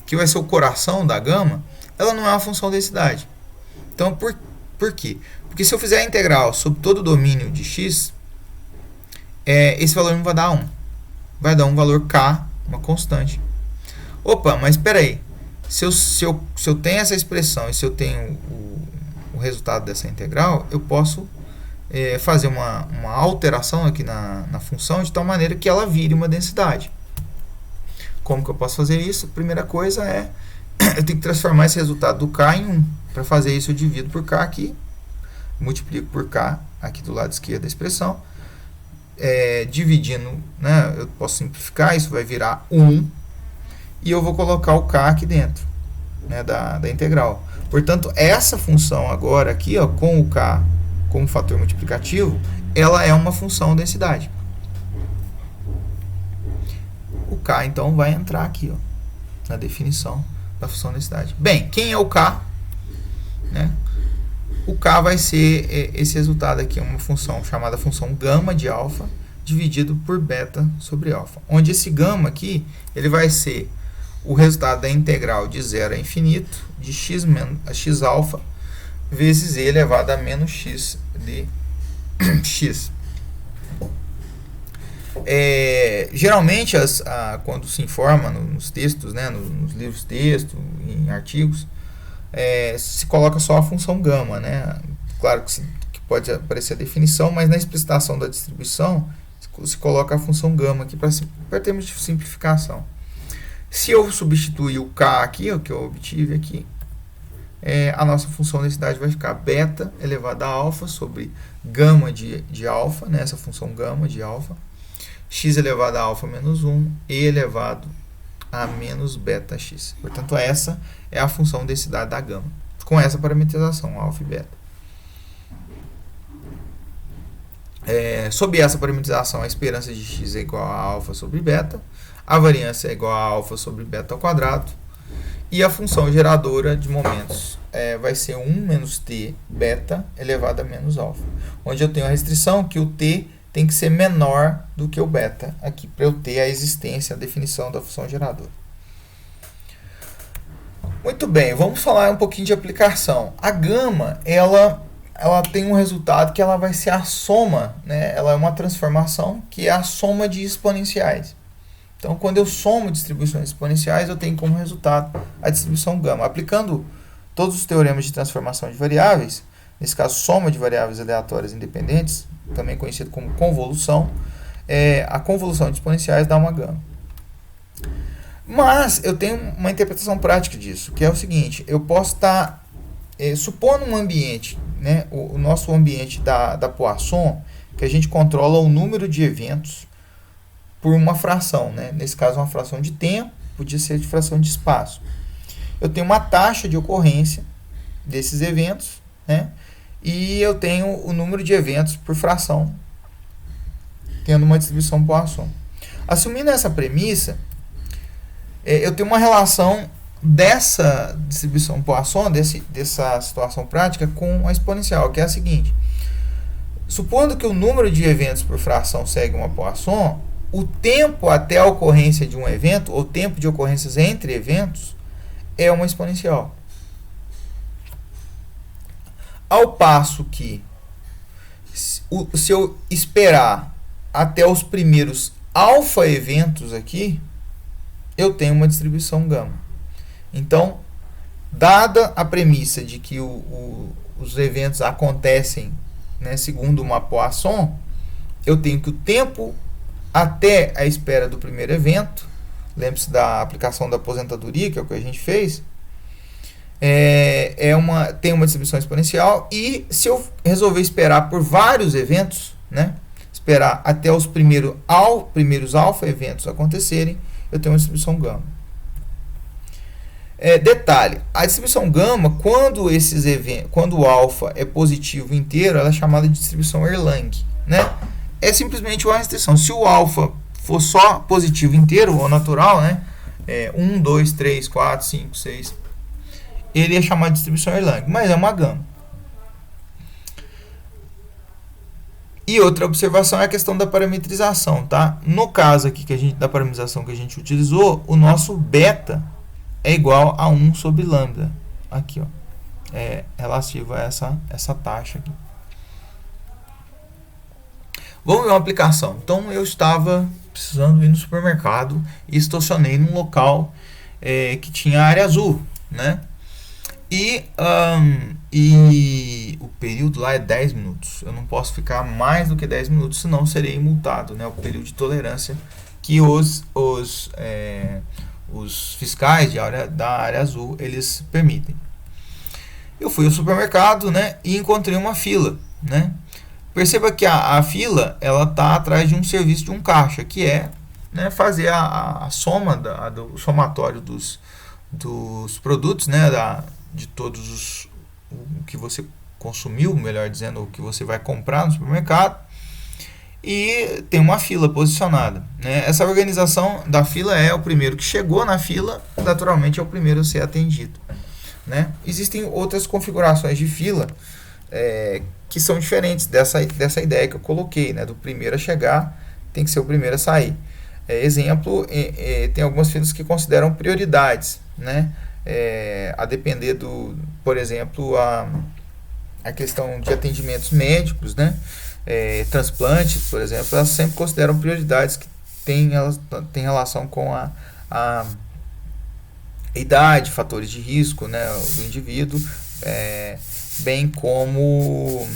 que vai ser o coração da gama, ela não é uma função densidade. Então, por quê? Porque se eu fizer a integral sobre todo o domínio de x, esse valor não vai dar 1. Vai dar um valor k, uma constante. Opa, mas espera aí. Se eu tenho essa expressão e se eu tenho o resultado dessa integral, eu posso fazer uma alteração aqui na função de tal maneira que ela vire uma densidade. Como que eu posso fazer isso? A primeira coisa eu tenho que transformar esse resultado do k em 1. Para fazer isso, eu divido por k aqui, multiplico por k aqui do lado esquerdo da expressão, dividindo, né, eu posso simplificar, isso vai virar 1, e eu vou colocar o k aqui dentro, né, da integral. Portanto, essa função agora aqui, ó, com o k como fator multiplicativo, ela é uma função densidade. O k, então, vai entrar aqui, ó, na definição da função densidade. Bem, quem é o k? Né? O k vai ser esse resultado aqui, uma função chamada função gama de alfa, dividido por beta sobre alfa. Onde esse gama aqui, ele vai ser o resultado da integral de 0 a infinito, de x alfa, vezes e elevado a menos x de x. Geralmente, quando se informa nos textos, né, nos livros de texto, em artigos, se coloca só a função gama, né? Claro que pode aparecer a definição, mas na explicitação da distribuição se coloca a função gama aqui para termos de simplificação. Se eu substituir o k aqui, o que eu obtive aqui, a nossa função densidade vai ficar beta elevado a alfa sobre gama de alfa, né? Essa função gama de alfa, x elevado a alfa menos 1 e elevado a menos beta x. Portanto, essa é a função densidade da gama, com essa parametrização, alfa e beta. Sob essa parametrização, a esperança de x é igual a alfa sobre beta, a variância é igual a alfa sobre beta ao quadrado, e a função geradora de momentos vai ser 1 menos t beta elevado a menos alfa, onde eu tenho a restrição que o t tem que ser menor do que o beta, aqui, para eu ter a existência, a definição da função geradora. Muito bem, vamos falar um pouquinho de aplicação. A gama, ela tem um resultado que ela vai ser a soma, né? Ela é uma transformação que é a soma de exponenciais. Então, quando eu somo distribuições exponenciais, eu tenho como resultado a distribuição gama. Aplicando todos os teoremas de transformação de variáveis, nesse caso, soma de variáveis aleatórias independentes, também conhecido como convolução, a convolução de exponenciais dá uma gama. Mas eu tenho uma interpretação prática disso, que é o seguinte: eu posso estar supondo um ambiente, né, o nosso ambiente da Poisson, que a gente controla o número de eventos por uma fração, né? Nesse caso, uma fração de tempo, podia ser de fração de espaço. Eu tenho uma taxa de ocorrência desses eventos, né? E eu tenho o número de eventos por fração, tendo uma distribuição Poisson. Assumindo essa premissa, eu tenho uma relação dessa distribuição Poisson, dessa situação prática, com a exponencial, que é a seguinte: supondo que o número de eventos por fração segue uma Poisson, o tempo até a ocorrência de um evento, ou tempo de ocorrências entre eventos, é uma exponencial. Ao passo que, se eu esperar até os primeiros alfa eventos aqui, eu tenho uma distribuição gama. Então, dada a premissa de que os eventos acontecem, né, segundo uma Poisson, eu tenho que o tempo até a espera do primeiro evento, lembre-se da aplicação da aposentadoria, que é o que a gente fez, tem uma distribuição exponencial, e se eu resolver esperar por vários eventos, né, esperar até os primeiros alfa eventos acontecerem, eu tenho uma distribuição gama. Detalhe: a distribuição gama, quando o alfa é positivo inteiro, ela é chamada de distribuição Erlang, né? É simplesmente uma restrição. Se o alfa for só positivo inteiro, ou natural, né? 1, 2, 3, 4, 5, 6, ele é chamado de distribuição Erlang, mas é uma gama. E outra observação é a questão da parametrização, tá? No caso aqui da parametrização que a gente utilizou, o nosso beta é igual a 1 sobre lambda. Aqui, ó. Relativo a essa taxa aqui. Vamos ver uma aplicação. Então, eu estava precisando ir no supermercado e estacionei num local que tinha área azul, né? E o período lá é 10 minutos. Eu não posso ficar mais do que 10 minutos, senão serei multado, né? O período de tolerância que os fiscais da área azul, eles permitem. Eu fui ao supermercado, né, e encontrei uma fila, né? Perceba que a fila, ela está atrás de um serviço de um caixa, que é, né, fazer a soma do somatório dos produtos, né, de todos o que você consumiu, melhor dizendo, o que você vai comprar no supermercado, e tem uma fila posicionada, né? Essa organização da fila o primeiro que chegou na fila, naturalmente é o primeiro a ser atendido, né? Existem outras configurações de fila que são diferentes dessa ideia que eu coloquei, né? Do primeiro a chegar tem que ser o primeiro a sair. Exemplo, tem algumas filas que consideram prioridades, né? A depender por exemplo, a questão de atendimentos médicos, né? Transplantes, por exemplo, elas sempre consideram prioridades que têm relação com a idade, fatores de risco, né, do indivíduo, bem como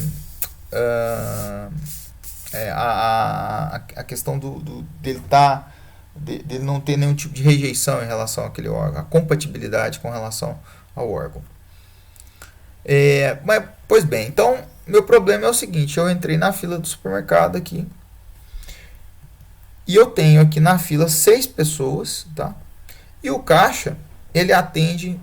a questão dele não ter nenhum tipo de rejeição em relação àquele órgão, a compatibilidade com relação ao órgão. Pois bem, então meu problema é o seguinte: eu entrei na fila do supermercado aqui e eu tenho aqui na fila 6 pessoas, tá? E o caixa, ele atende,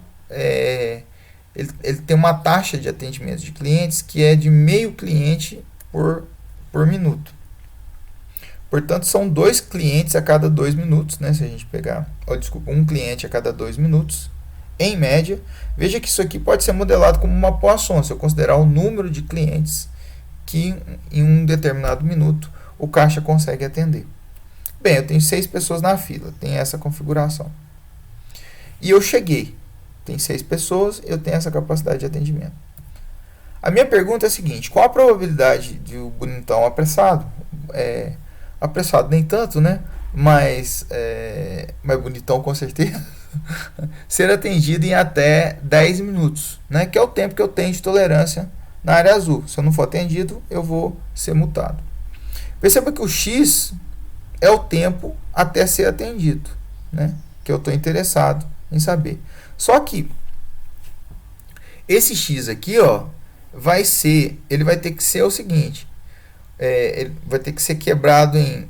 ele tem uma taxa de atendimento de clientes que é de meio cliente por por minuto. Portanto, são 2 clientes a cada 2 minutos, né? Se a gente pegar, um cliente a cada 2 minutos, em média. Veja que isso aqui pode ser modelado como uma Poisson, se eu considerar o número de clientes que em um determinado minuto o caixa consegue atender. Bem, eu tenho 6 pessoas na fila, tem essa configuração. E eu cheguei, tem 6 pessoas, eu tenho essa capacidade de atendimento. A minha pergunta é a seguinte: qual a probabilidade de o bonitão apressado, apressado nem tanto, né? Mas bonitão com certeza, ser atendido em até 10 minutos, né? Que é o tempo que eu tenho de tolerância na área azul. Se eu não for atendido, eu vou ser multado. Perceba que o X é o tempo até ser atendido, né? Que eu estou interessado em saber. Só que esse X aqui, ó, ele vai ter que ser o seguinte, ele vai ter que ser quebrado em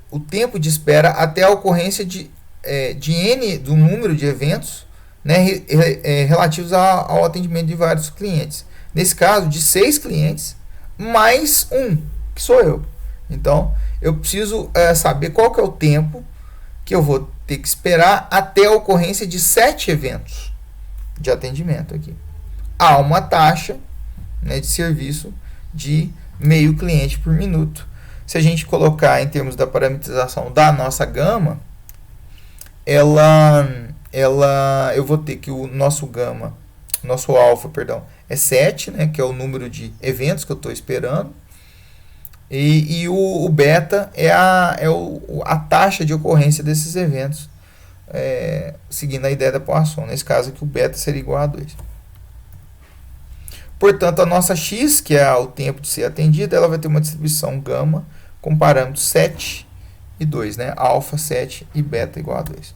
o tempo de espera até a ocorrência de N do número de eventos, né, relativos ao atendimento de vários clientes. Nesse caso, de 6 clientes mais um, que sou eu. Então, eu preciso saber qual que é o tempo que eu vou ter que esperar até a ocorrência de 7 eventos de atendimento aqui. Há uma taxa, né, de serviço de meio cliente por minuto. Se a gente colocar em termos da parametrização da nossa gama, eu vou ter que o nosso alfa, é 7, né, que é o número de eventos que eu estou esperando. E o beta é a taxa de ocorrência desses eventos, seguindo a ideia da Poisson. Nesse caso aqui, o beta seria igual a 2. Portanto, a nossa x, que é o tempo de ser atendida, ela vai ter uma distribuição gama com parâmetros 7 e 2, né? Alfa, 7 e beta igual a 2. O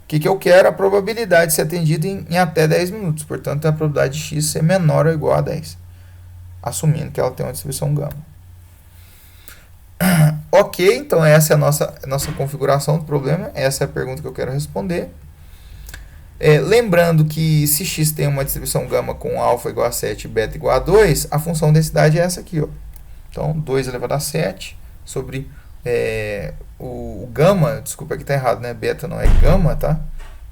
que eu quero? A probabilidade de ser atendido em até 10 minutos. Portanto, a probabilidade de x ser menor ou igual a 10. Assumindo que ela tem uma distribuição gama. Ok, então essa é a nossa configuração do problema. Essa é a pergunta que eu quero responder. Lembrando que se x tem uma distribuição gama com alfa igual a 7 e beta igual a 2, a função densidade é essa aqui, ó. Então, 2 elevado a 7 sobre o gama, desculpa, aqui está errado, né? Beta não é gama, tá?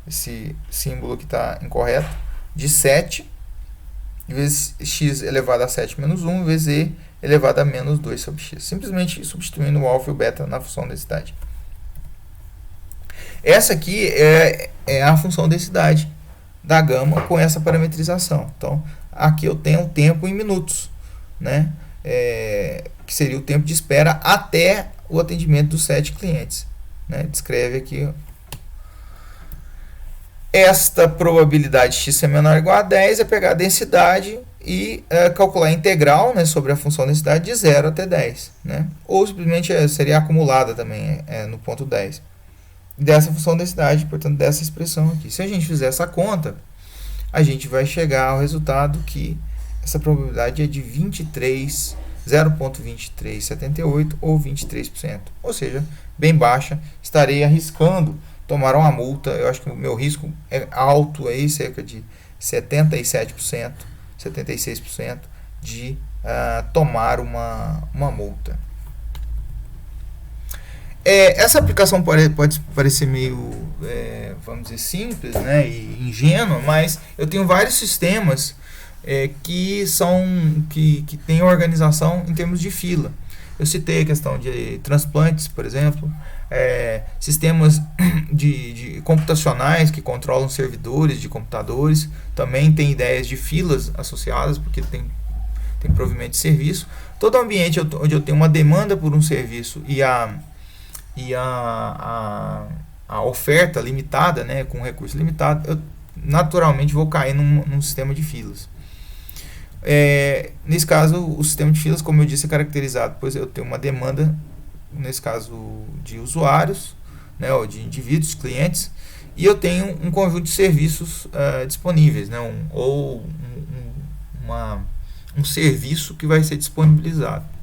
Esse símbolo aqui está incorreto. De 7 vezes x elevado a 7 menos 1 vezes e elevado a menos 2 sobre x. Simplesmente substituindo o alfa e o beta na função densidade. Essa aqui é a função densidade da gama com essa parametrização. Então, aqui eu tenho o tempo em minutos, né? Que seria o tempo de espera até o atendimento dos 7 clientes, né? Descreve aqui. Esta probabilidade x ser menor ou igual a 10 é pegar a densidade e calcular a integral, né, sobre a função densidade de 0 até 10. Né? Ou simplesmente seria acumulada também no ponto 10. Dessa função densidade, portanto, dessa expressão aqui. Se a gente fizer essa conta, a gente vai chegar ao resultado que essa probabilidade é de 0,2378 ou 23%. Ou seja, bem baixa. Estarei arriscando tomar uma multa. Eu acho que o meu risco é alto, aí, cerca de 77%, 76% de tomar uma multa. Essa aplicação pode parecer meio, vamos dizer, simples, né, e ingênua, mas eu tenho vários sistemas que têm organização em termos de fila. Eu citei a questão de transplantes, por exemplo, sistemas de computacionais que controlam servidores de computadores, também tem ideias de filas associadas, porque tem provimento de serviço. Todo ambiente onde eu tenho uma demanda por um serviço e a oferta limitada, né, com recurso limitado, eu naturalmente vou cair num sistema de filas. Nesse caso, o sistema de filas, como eu disse, é caracterizado, pois eu tenho uma demanda, nesse caso, de usuários, né, ou de indivíduos, clientes, e eu tenho um conjunto de serviços disponíveis, né, um serviço que vai ser disponibilizado.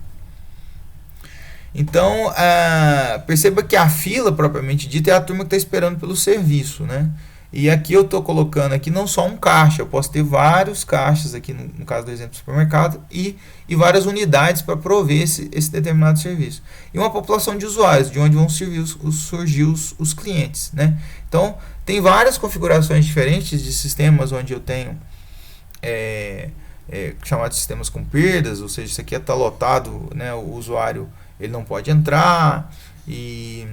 Então, perceba que a fila, propriamente dita, é a turma que está esperando pelo serviço, né? E aqui eu estou colocando aqui não só um caixa, eu posso ter vários caixas aqui, no caso do exemplo do supermercado, e várias unidades para prover esse determinado serviço. E uma população de usuários, de onde vão surgir os clientes, né? Então, tem várias configurações diferentes de sistemas onde eu tenho chamados sistemas com perdas, ou seja, isso aqui está lotado, né, o usuário ele não pode entrar, e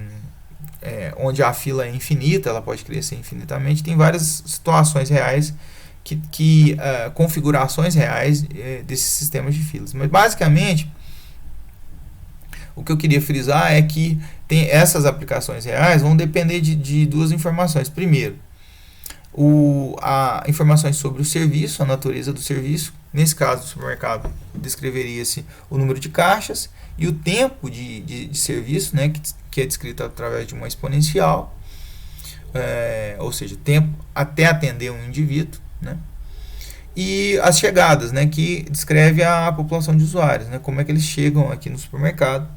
onde a fila é infinita, ela pode crescer infinitamente. Tem várias situações reais, configurações reais desses sistemas de filas. Mas basicamente, o que eu queria frisar é que essas aplicações reais vão depender de duas informações. Primeiro, informações sobre o serviço, a natureza do serviço. Nesse caso do supermercado, descreveria-se o número de caixas e o tempo de serviço, né, que é descrito através de uma exponencial, ou seja, tempo até atender um indivíduo, né, e as chegadas, né, que descreve a população de usuários, né, como é que eles chegam aqui no supermercado.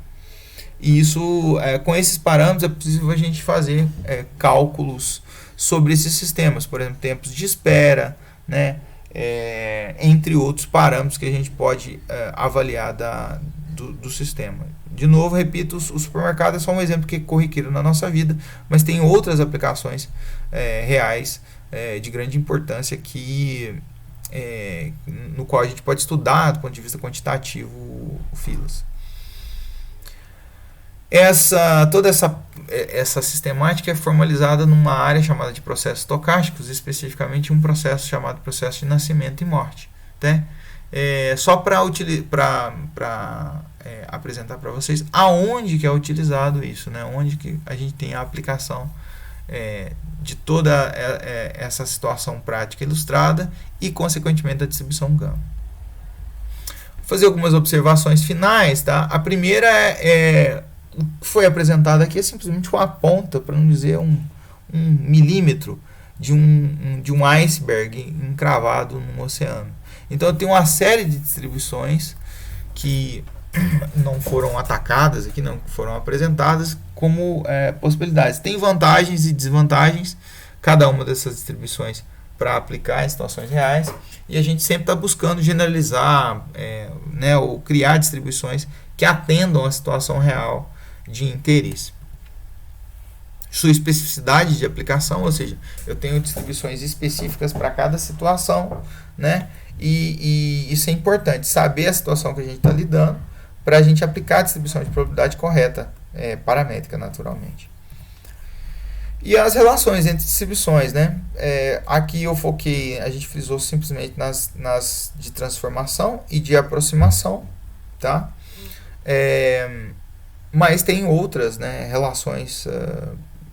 E isso, com esses parâmetros, é possível a gente fazer cálculos sobre esses sistemas, por exemplo, tempos de espera, né, entre outros parâmetros que a gente pode avaliar do sistema. De novo, repito, o supermercado é só um exemplo que é corriqueiro na nossa vida, mas tem outras aplicações reais de grande importância no qual a gente pode estudar do ponto de vista quantitativo filas. Toda essa sistemática é formalizada numa área chamada de processos estocásticos, especificamente um processo chamado processo de nascimento e morte, né? Só para apresentar para vocês aonde que é utilizado isso, né? Onde que a gente tem a aplicação de toda essa situação prática ilustrada e, consequentemente, da distribuição gama. Vou fazer algumas observações finais, tá? A primeira o que foi apresentado aqui é simplesmente uma ponta, para não dizer um milímetro, de um iceberg encravado no oceano. Então, eu tenho uma série de distribuições que não foram atacadas aqui, não foram apresentadas como possibilidades. Tem vantagens e desvantagens, cada uma dessas distribuições, para aplicar em situações reais, e a gente sempre está buscando generalizar, né, ou criar distribuições que atendam a situação real de interesse. Sua especificidade de aplicação, ou seja, eu tenho distribuições específicas para cada situação, né? E isso é importante, saber a situação que a gente está lidando para a gente aplicar a distribuição de probabilidade correta, paramétrica, naturalmente. E as relações entre distribuições, né? Aqui eu foquei, a gente frisou simplesmente nas de transformação e de aproximação, tá? Mas tem outras, né, relações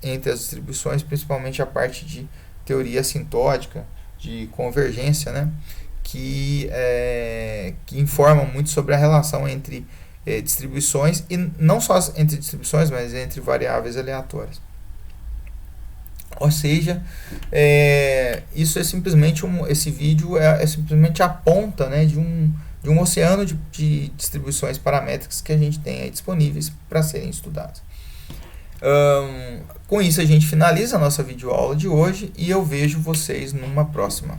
entre as distribuições, principalmente a parte de teoria assintótica, de convergência, né, que informam muito sobre a relação entre distribuições, e não só entre distribuições, mas entre variáveis aleatórias. Ou seja, isso é simplesmente esse vídeo é simplesmente a ponta, né, de um oceano de distribuições paramétricas que a gente tem aí disponíveis para serem estudadas. Com isso a gente finaliza a nossa videoaula de hoje e eu vejo vocês numa próxima.